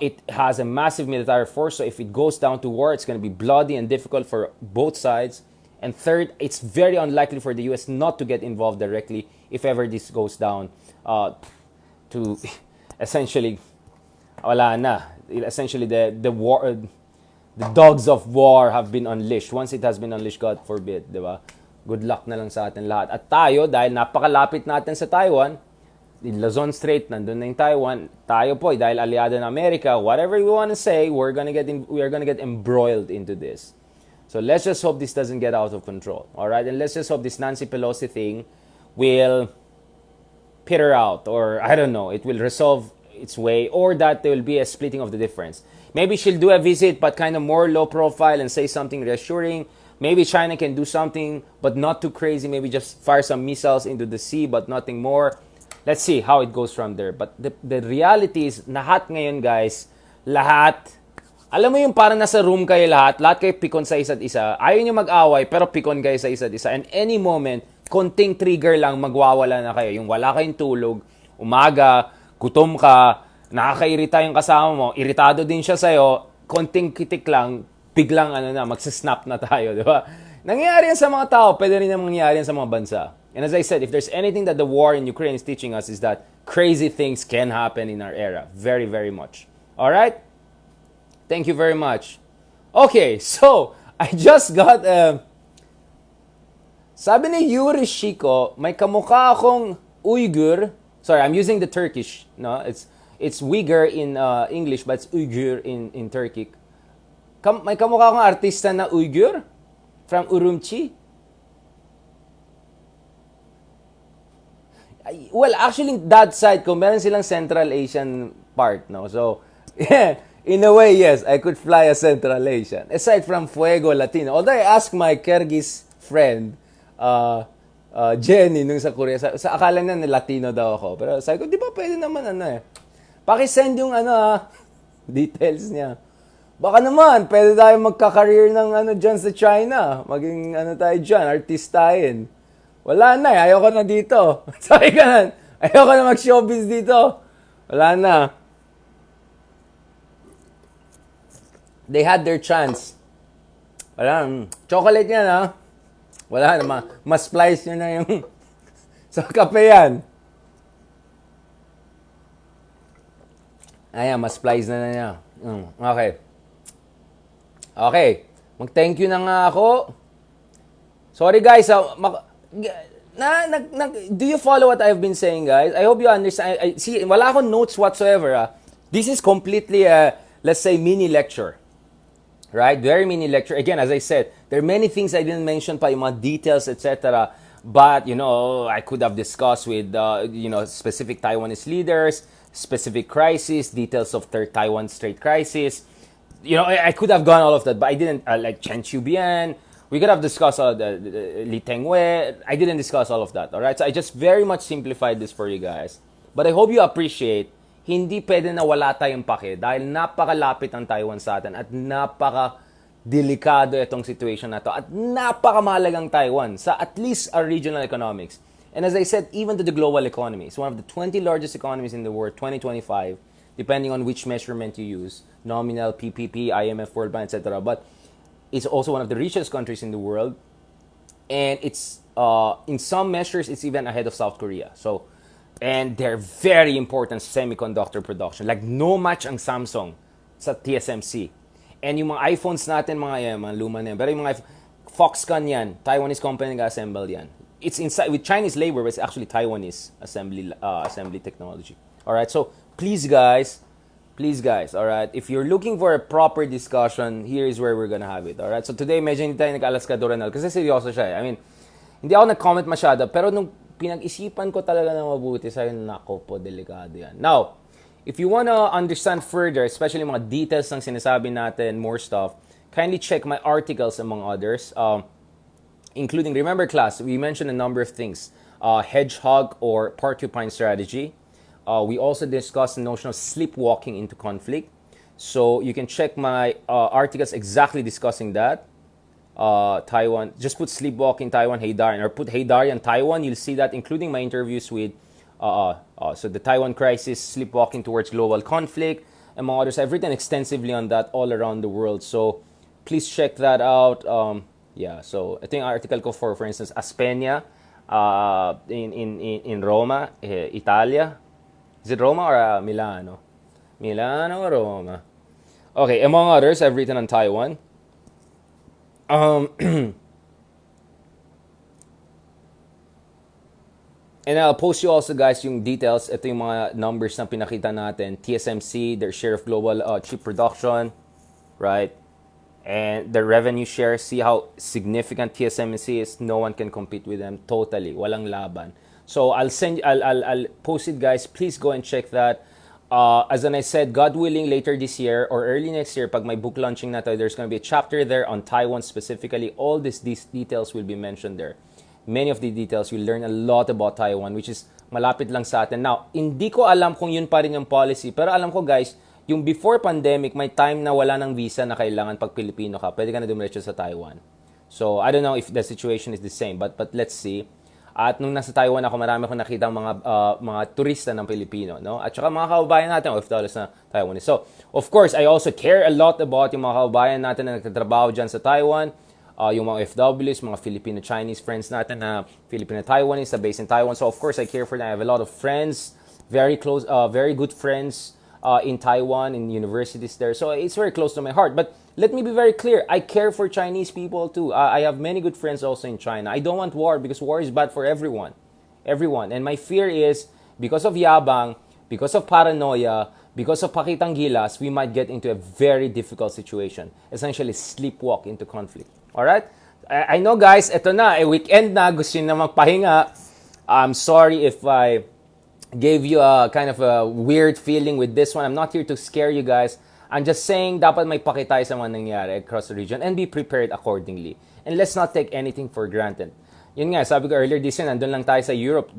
It has a massive military force, so if it goes down to war, it's going to be bloody and difficult for both sides. And third, it's very unlikely for the US not to get involved directly if ever this goes down to essentially wala na. Essentially, the war, the dogs of war have been unleashed. Once it has been unleashed, God forbid, di ba? Good luck na lang sa atin lahat. At tayo, dahil napakalapit natin sa Taiwan, in Luzon Strait, nandun na yung Taiwan, tayo po, dahil aliado ng Amerika, whatever we want to say, we are gonna get embroiled into this. So let's just hope this doesn't get out of control. All right, and let's just hope this Nancy Pelosi thing will peter out, or I don't know, it will resolve its way, or that there will be a splitting of the difference. Maybe she'll do a visit, but kind of more low profile and say something reassuring. Maybe China can do something, but not too crazy. Maybe just fire some missiles into the sea, but nothing more. Let's see how it goes from there. But the reality is, lahat ngayon, guys, lahat Alam mo yung parang nasa room kayo lahat kayo pikon sa isa't isa. Ayaw nyo mag-away, pero pikon kayo sa isa't isa. And any moment, konting trigger lang, magwawala na kayo. Yung wala kayong tulog, umaga, gutom ka, nakakairita yung kasama mo, iritado din siya sa'yo, konting kitik lang, biglang magsasnap na tayo, di ba? Nangyayari yan sa mga tao, pwede rin na mangyayari yan sa mga bansa. And as I said, if there's anything that the war in Ukraine is teaching us is that crazy things can happen in our era. Very, very much. Alright? Thank you very much. Okay, so, I just got, sabi ni Yuri Shiko, may kamukha akong Uyghur. Sorry, I'm using the Turkish. No, it's Uyghur in English, but it's Uyghur in Turkic. May kamukha akong artista na Uyghur from Urumqi. Well, actually, that side ko, meron silang Central Asian part, no? So, yeah. In a way, yes, I could fly a Central Asian. Aside from Fuego Latino. Although I asked my Kyrgyz friend, Jenny, nung sa Korea, sa akala niya na Latino daw ako. Pero sabi ko, di ba pwede naman Pakisend yung details niya. Baka naman, pwede tayo magka-career ng dyan sa China. Maging tayo dyan, artistahin. Wala na ayoko na dito. Sabi ka na, ayoko na mag-showbiz dito. Wala na. They had their chance. Wala. Chocolate yan, Wala na. Mas-splice nyo na yung sa kape yan. Ayan, mas-splice na niya. Okay. Okay. Mag-thank you na nga ako. Sorry guys. Do you follow what I've been saying, guys? I hope you understand. See, wala akong notes whatsoever. This is completely let's say, mini lecture. Right? Very mini lecture. Again, as I said, there are many things I didn't mention pa, yung mga details, etc. But, I could have discussed with, specific Taiwanese leaders, specific crisis, details of third Taiwan Strait crisis. I could have gone all of that, but I didn't, like Chen Qiubian. We could have discussed Li Tengwei. I didn't discuss all of that, all right? So I just very much simplified this for you guys. But I hope you appreciate hindi pwede na wala tayong pake dahil napakalapit ang Taiwan sa atin at napaka-delikado itong situation na to at napakamahalagang Taiwan sa at least our regional economics. And as I said, even to the global economy, it's one of the 20 largest economies in the world, 2025, depending on which measurement you use, nominal, PPP, IMF, World Bank, etc. But it's also one of the richest countries in the world. And it's, in some measures, it's even ahead of South Korea. And they're very important semiconductor production. Like, no match ang Samsung sa TSMC. And yung mga iPhones natin, mga luma na yan. Pero yung mga Foxconn yan, Taiwanese company nag-assemble yan. It's inside, with Chinese labor, but it's actually Taiwanese assembly technology. Alright, so please guys, alright, if you're looking for a proper discussion, here is where we're gonna have it. Alright, so today, medyo hindi tayo nag-alaskadoranal kasi seryoso siya. I mean, hindi ako nag-comment masyado, pero nung pinag-isipan ko talaga na mabuti, sabi, nako po, delikado yan. Now, if you wanna understand further, especially mga details ng sinasabi natin, more stuff, kindly check my articles among others, including, remember class, we mentioned a number of things, hedgehog or porcupine strategy. We also discussed the notion of sleepwalking into conflict. So you can check my articles exactly discussing that. Taiwan, just put sleepwalking Taiwan Heydarian or put Heydarian Taiwan, you'll see that, including my interviews with so the Taiwan crisis, sleepwalking towards global conflict, among others. I've written extensively on that all around the world, so please check that out. So I think article ko for instance, Aspenia in Roma, Italia. Is it Roma or Milano? Milano or Roma? Okay, among others, I've written on Taiwan. And I'll post you also, guys, yung details. Ito yung mga numbers na pinakita natin. TSMC, their share of global chip production, right? And the revenue share, see how significant TSMC is. No one can compete with them. Totally. Walang laban. So I'll post it, guys. Please go and check that. As I said, God willing, later this year or early next year, pag may book launching na tayo, there's going to be a chapter there on Taiwan specifically. All these details will be mentioned there. Many of the details, you'll learn a lot about Taiwan, which is malapit lang sa atin. Now, hindi ko alam kung yun pa rin yung policy, pero alam ko, guys, yung before pandemic, may time na wala ng visa na kailangan pag Pilipino ka, pwede ka na dumiretso sa Taiwan. So, I don't know if the situation is the same, but let's see. At nung nasa Taiwan ako, marami akong nakita mga turista ng Pilipino, no? At saka mga kababayan natin, OFWs na Taiwanese. So, of course, I also care a lot about yung mga kababayan natin na nagtatrabaho dyan sa Taiwan, yung mga OFWs, mga Filipino-Chinese friends natin na Filipino-Taiwanese na based in Taiwan. So, of course, I care for them. I have a lot of friends, very close, very good friends in Taiwan, in universities there. So it's very close to my heart. But let me be very clear. I care for Chinese people too. I have many good friends also in China. I don't want war because war is bad for everyone. Everyone. And my fear is because of yabang, because of paranoia, because of pakitang gilas, we might get into a very difficult situation. Essentially, sleepwalk into conflict. Alright? I know guys, eto na. Weekend na. Gusto nyo na magpahinga. I'm sorry if I gave you a kind of a weird feeling with this one. I'm not here to scare you guys. I'm just saying dapat may pakitay sa mga nangyari across the region and be prepared accordingly. And let's not take anything for granted. Yun nga, sabi ko earlier this year, nandun lang tayo sa Europe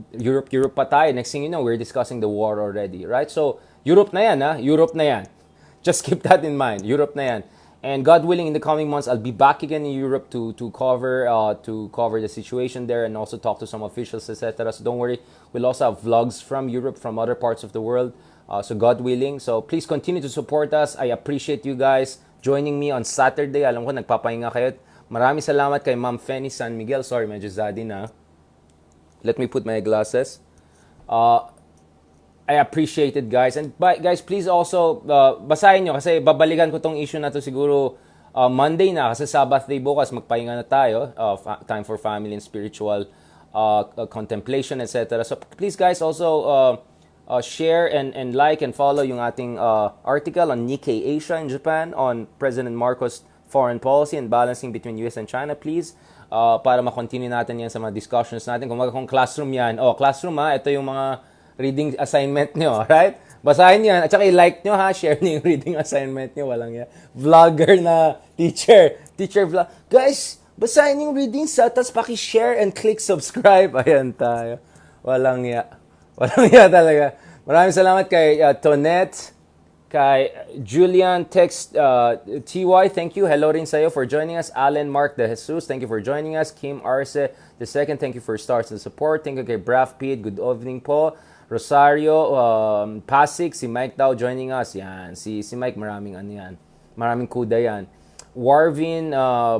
pa tayo. Next thing you know, we're discussing the war already, right? So, Europe na yan, ha? Europe na yan. Just keep that in mind. Europe na yan. And God willing, in the coming months, I'll be back again in Europe to cover the situation there and also talk to some officials, etc. So don't worry, we'll also have vlogs from Europe, from other parts of the world. So God willing. So please continue to support us. I appreciate you guys joining me on Saturday. Alam ko, nagpapahinga kayo. Maraming salamat kay Ma'am Fanny San Miguel. Sorry, medyo zadi na. Let me put my glasses. I appreciate it, guys. And guys, please also basahin nyo kasi babalikan ko tong issue na to siguro Monday na kasi Sabbath day bukas magpahinga na tayo. Time for family and spiritual contemplation, etc. So please guys also share and like and follow yung ating article on Nikkei Asia in Japan on President Marcos' foreign policy and balancing between US and China, please. Para ma-continue natin yan sa mga discussions natin. Kung classroom yan. Classroom ito yung mga reading assignment nyo, alright? Basahin yan. At saka i-like nyo ha, share nyo yung reading assignment nyo. Walang yan. Vlogger na teacher vlog. Guys, basahin yung readings ha, tapos paki-share and click subscribe. Ayan tayo. Walang ya. Walang ya talaga. Maraming salamat kay Tonette, kay Julian Text TY, thank you. Hello rin sa'yo for joining us. Alan Mark De Jesus, thank you for joining us. Kim Arce the second, thank you for stars and support. Thank you kay Braf Pete, good evening po. Rosario Pasik, si Mike daw joining us. Yan, si Mike maraming maraming kuda yan. Warvin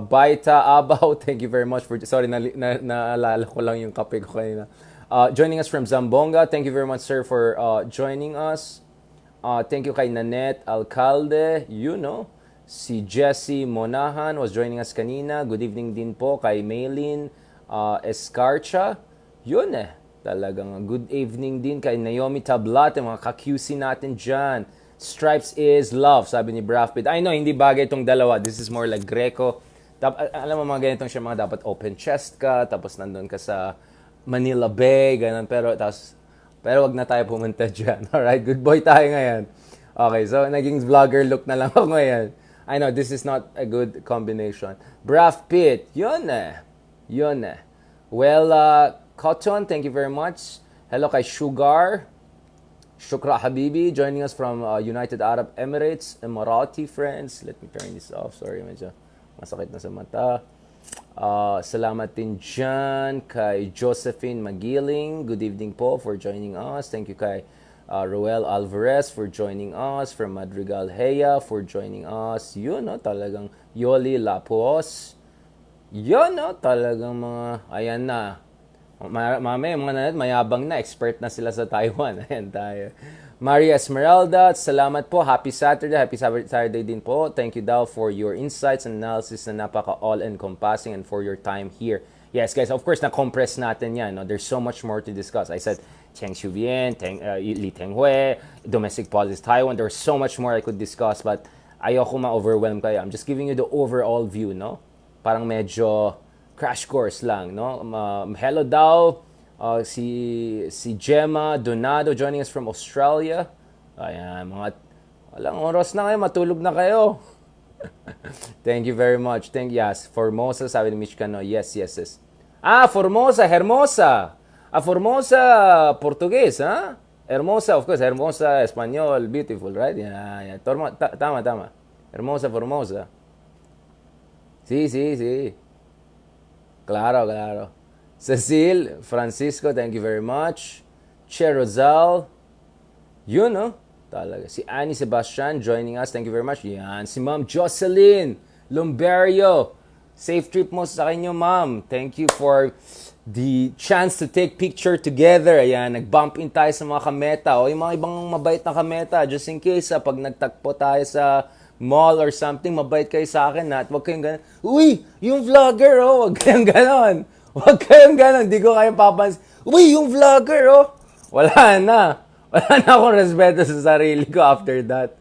Baita Abaw, thank you very much for, sorry, naalala ko lang yung kape ko kanina. Joining us from Zambonga, thank you very much sir for joining us. Thank you kay Nanette Alcalde, si Jessie Monahan was joining us kanina. Good evening din po kay Maylin Escarcha. Talagang good evening din kay Naomi Tablat, mga ka-QC natin dyan. Stripes is love, sabi ni Brad Pitt. I know, hindi bagay itong dalawa. This is more like Greco. Alam mo, mga ganitong siya, mga dapat open chest ka, tapos nandun ka sa Manila Bay, ganun. Pero wag na tayo pumunta dyan. Alright, good boy tayo ngayon. Okay, so naging vlogger look na lang ako ngayon. I know, this is not a good combination. Brad Pitt, yun eh. Well, Cotton, thank you very much. Hello kay Shukra Habibi, joining us from United Arab Emirates, Emirati friends. Let me turn this off. Sorry, medyo masakit na sa mata. Salamat din dyan kay Josephine Magiling. Good evening po for joining us. Thank you kay Roel Alvarez for joining us. From Madrigal Heya for joining us. Talagang Yoli Lapos. Talagang mga, ayan na. Mamaya, mga nanad, mayabang na. Expert na sila sa Taiwan. Ayan tayo. Maria Esmeralda, salamat po. Happy Saturday. Happy Saturday din po. Thank you daw for your insights and analysis na napaka all-encompassing and for your time here. Yes, guys, of course, na-compress natin yan. There's so much more to discuss. I said, Cheng Xiubien, Li Tenghui, domestic policy Taiwan. There's so much more I could discuss, but ayoko ma-overwhelm kayo. I'm just giving you the overall view, Parang medyo crash course lang, hello daw, si Gemma Donado joining us from Australia. Ayan, walang oras na kayo, matulog na kayo. Thank you very much. Yes, Formosa, sabi ni Michkano. Yes. Formosa, Hermosa. Formosa, Portuguese, ha? Hermosa, of course. Hermosa, Espanol, beautiful, right? Yeah. Tama. Hermosa, Formosa. Sí. Claro. Cecil, Francisco, thank you very much. Che Rosal, yun, no? Talaga. Si Annie Sebastian joining us. Thank you very much. Yan. Si Ma'am Jocelyn Lumberio. Safe trip mo sa inyo, Ma'am. Thank you for the chance to take picture together. Ayan, nag-bump in tayo sa mga kameta. O yung mga ibang mabait na kameta. Just in case, pag nagtagpo tayo sa mall or something, mabait kayo sa akin. At wag kayong ganon. Uy, yung vlogger, oh. Wag kayong ganon. Wag kayong ganon. Di ko kayo papansin. Uy, yung vlogger, oh. Wala na. Wala na akong respeto sa sarili ko after that.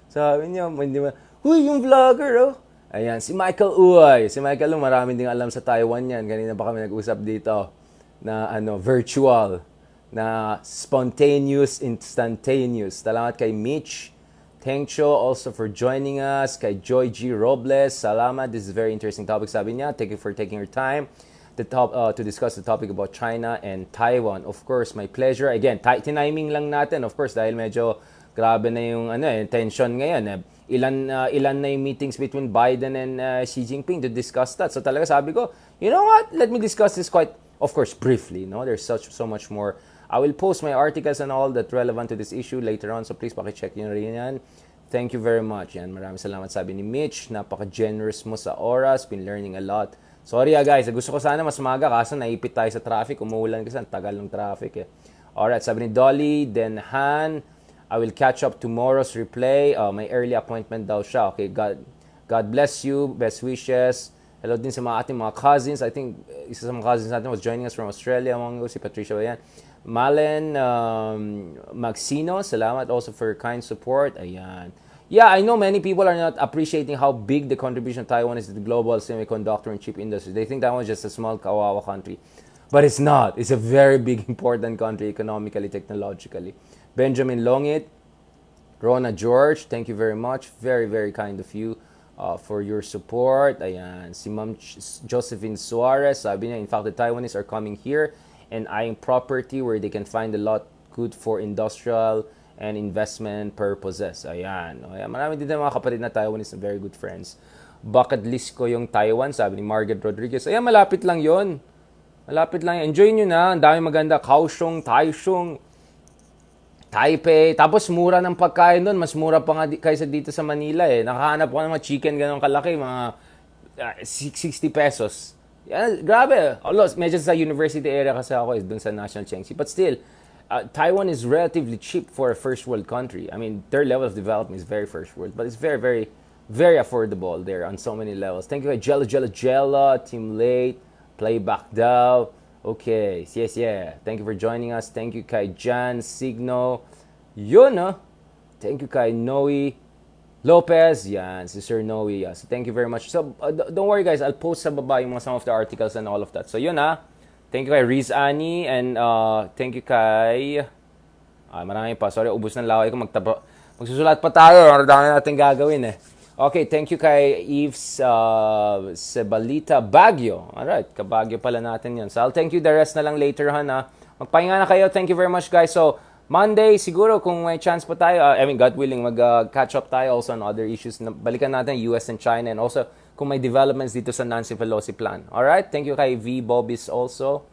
Sabi niya, hindi mo, huy, yung vlogger, oh. Ayan, si Michael Uy. Si Michael Uy, marami ding alam sa Taiwan yan. Kanina pa kami nag-usap dito na virtual, na spontaneous, instantaneous. Salamat kay Mitch. Thank you also for joining us. Kay Joy G. Robles, salamat. This is a very interesting topic, sabi niya. Thank you for taking your time to discuss the topic about China and Taiwan. Of course, my pleasure. Again, tiniming lang natin, of course, dahil medyo grabe na yung tension ngayon. Ilan na yung meetings between Biden and Xi Jinping to discuss that. So talaga sabi ko, you know what? Let me discuss this quite, of course, briefly. No, there's so much more. I will post my articles and all that relevant to this issue later on. So please paki-check nyo rin yan. Thank you very much. Yan, maraming salamat, sabi ni Mitch. Napaka-generous mo sa oras. Been learning a lot. Sorry guys, gusto ko sana mas maga kaso naipit tayo sa traffic. Umuulan kasi ang tagal ng traffic eh. Alright, sabi ni Dolly, then Han, I will catch up tomorrow's replay. May early appointment daw siya. Okay, God bless you. Best wishes. Hello din sa mga ating mga cousins. I think isa sa mga cousins natin was joining us from Australia. Si Patricia ba yan? Malen Maxino, salamat also for your kind support. Ayan. Yeah, I know many people are not appreciating how big the contribution of Taiwan is to the global semiconductor and chip industry. They think Taiwan is just a small kawawa country. But it's not. It's a very big, important country economically, technologically. Benjamin Longit, Rona George, thank you very much. Very, very kind of you for your support. Ayan. Si Ma'am Josephine Suarez, sabi niya, in fact, the Taiwanese are coming here and eyeing property where they can find a lot good for industrial and investment purposes. Ayan. Marami din mga kapatid na Taiwanese na very good friends. Bucket list ko yung Taiwan, sabi ni Margaret Rodriguez. Ayan, malapit lang yon. Malapit lang yan. Enjoy nyo na. Ang dami maganda. Kaohsiung, Taichung, Taipei. Tapos mura ng pagkain doon. Mas mura pa nga kaysa dito sa Manila eh. Nakahanap ko ng mga chicken ganun kalaki. Mga 60 pesos. Yan, grabe. Although, medyo sa university area kasi ako doon sa National Chengxi. But still, Taiwan is relatively cheap for a first world country. I mean, their level of development is very first world, but it's very, very, very affordable there on so many levels. Thank you, Jella, Team Late, Playback Daw. Okay, yes. Thank you for joining us. Thank you, kay Jan Signo. Yun, Thank you, kay Noe Lopez. Yan, si Sir Noe. Yeah. So, thank you very much. So, don't worry, guys. I'll post sa baba yung some of the articles and all of that. So, yun, Thank you kay Riz Ani and thank you kay marami pa. Sorry, ubos ng laway ko. Magsusulat pa tayo. Dami natin gagawin eh. Okay, thank you kay Eves Sebalita Baguio. Alright, kabagyo pala natin yun. So I'll thank you the rest na lang later ha. Magpahinga na kayo. Thank you very much guys. So Monday, siguro kung may chance pa tayo, God willing, mag-catch up tayo also on other issues. Balikan natin US and China and also kung may developments dito sa Nancy Pelosi plan. Alright, thank you kay V. Bobis also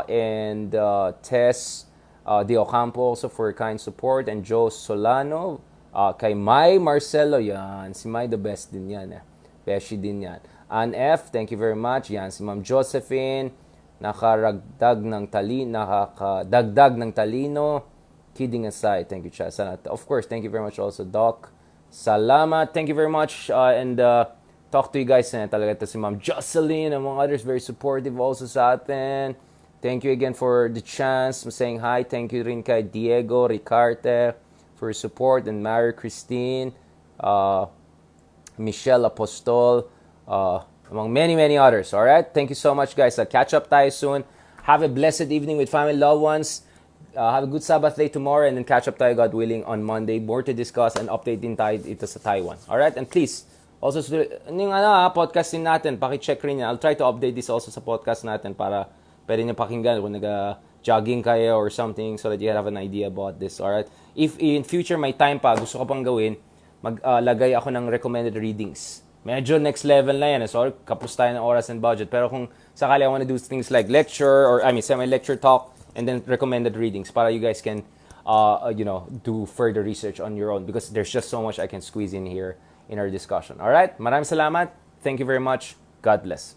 and Tess De Ocampo also for kind support and Joe Solano, kay Mai Marcelo, yan, si Mai the best din yan Beshi din yan. Ann F, thank you very much. Yan, si Ma'am Josephine, nakadagdag ng talino. Kidding aside, thank you, Cha. Of course, thank you very much also, Doc. Salamat, thank you very much and talk to you guys talaga ito si Ma'am Jocelyn, among others, very supportive also sa atin. Thank you again for the chance saying hi. Thank you rin kay Diego Ricarte for support and Mary Christine, Michelle Apostol, among many others. All right, thank you so much guys. Catch up tayo soon. Have a blessed evening with family loved ones. Have a good Sabbath day tomorrow and then catch up tayo God willing on Monday. More to discuss and update din tayo ito sa Taiwan. All right, and please also, yung podcast din natin, paki-check rin yan. I'll try to update this also sa podcast natin para pwede nyo pakinggan kung jogging kayo or something so that you have an idea about this, alright? If in future may time pa, gusto ko pang gawin, maglagay ako ng recommended readings. Medyo next level na yan. So, kapos tayo ng oras and budget. Pero kung sakali I want to do things like lecture or, semi-lecture talk and then recommended readings para you guys can, do further research on your own because there's just so much I can squeeze in here in our discussion. Alright? Maraming salamat. Thank you very much. God bless.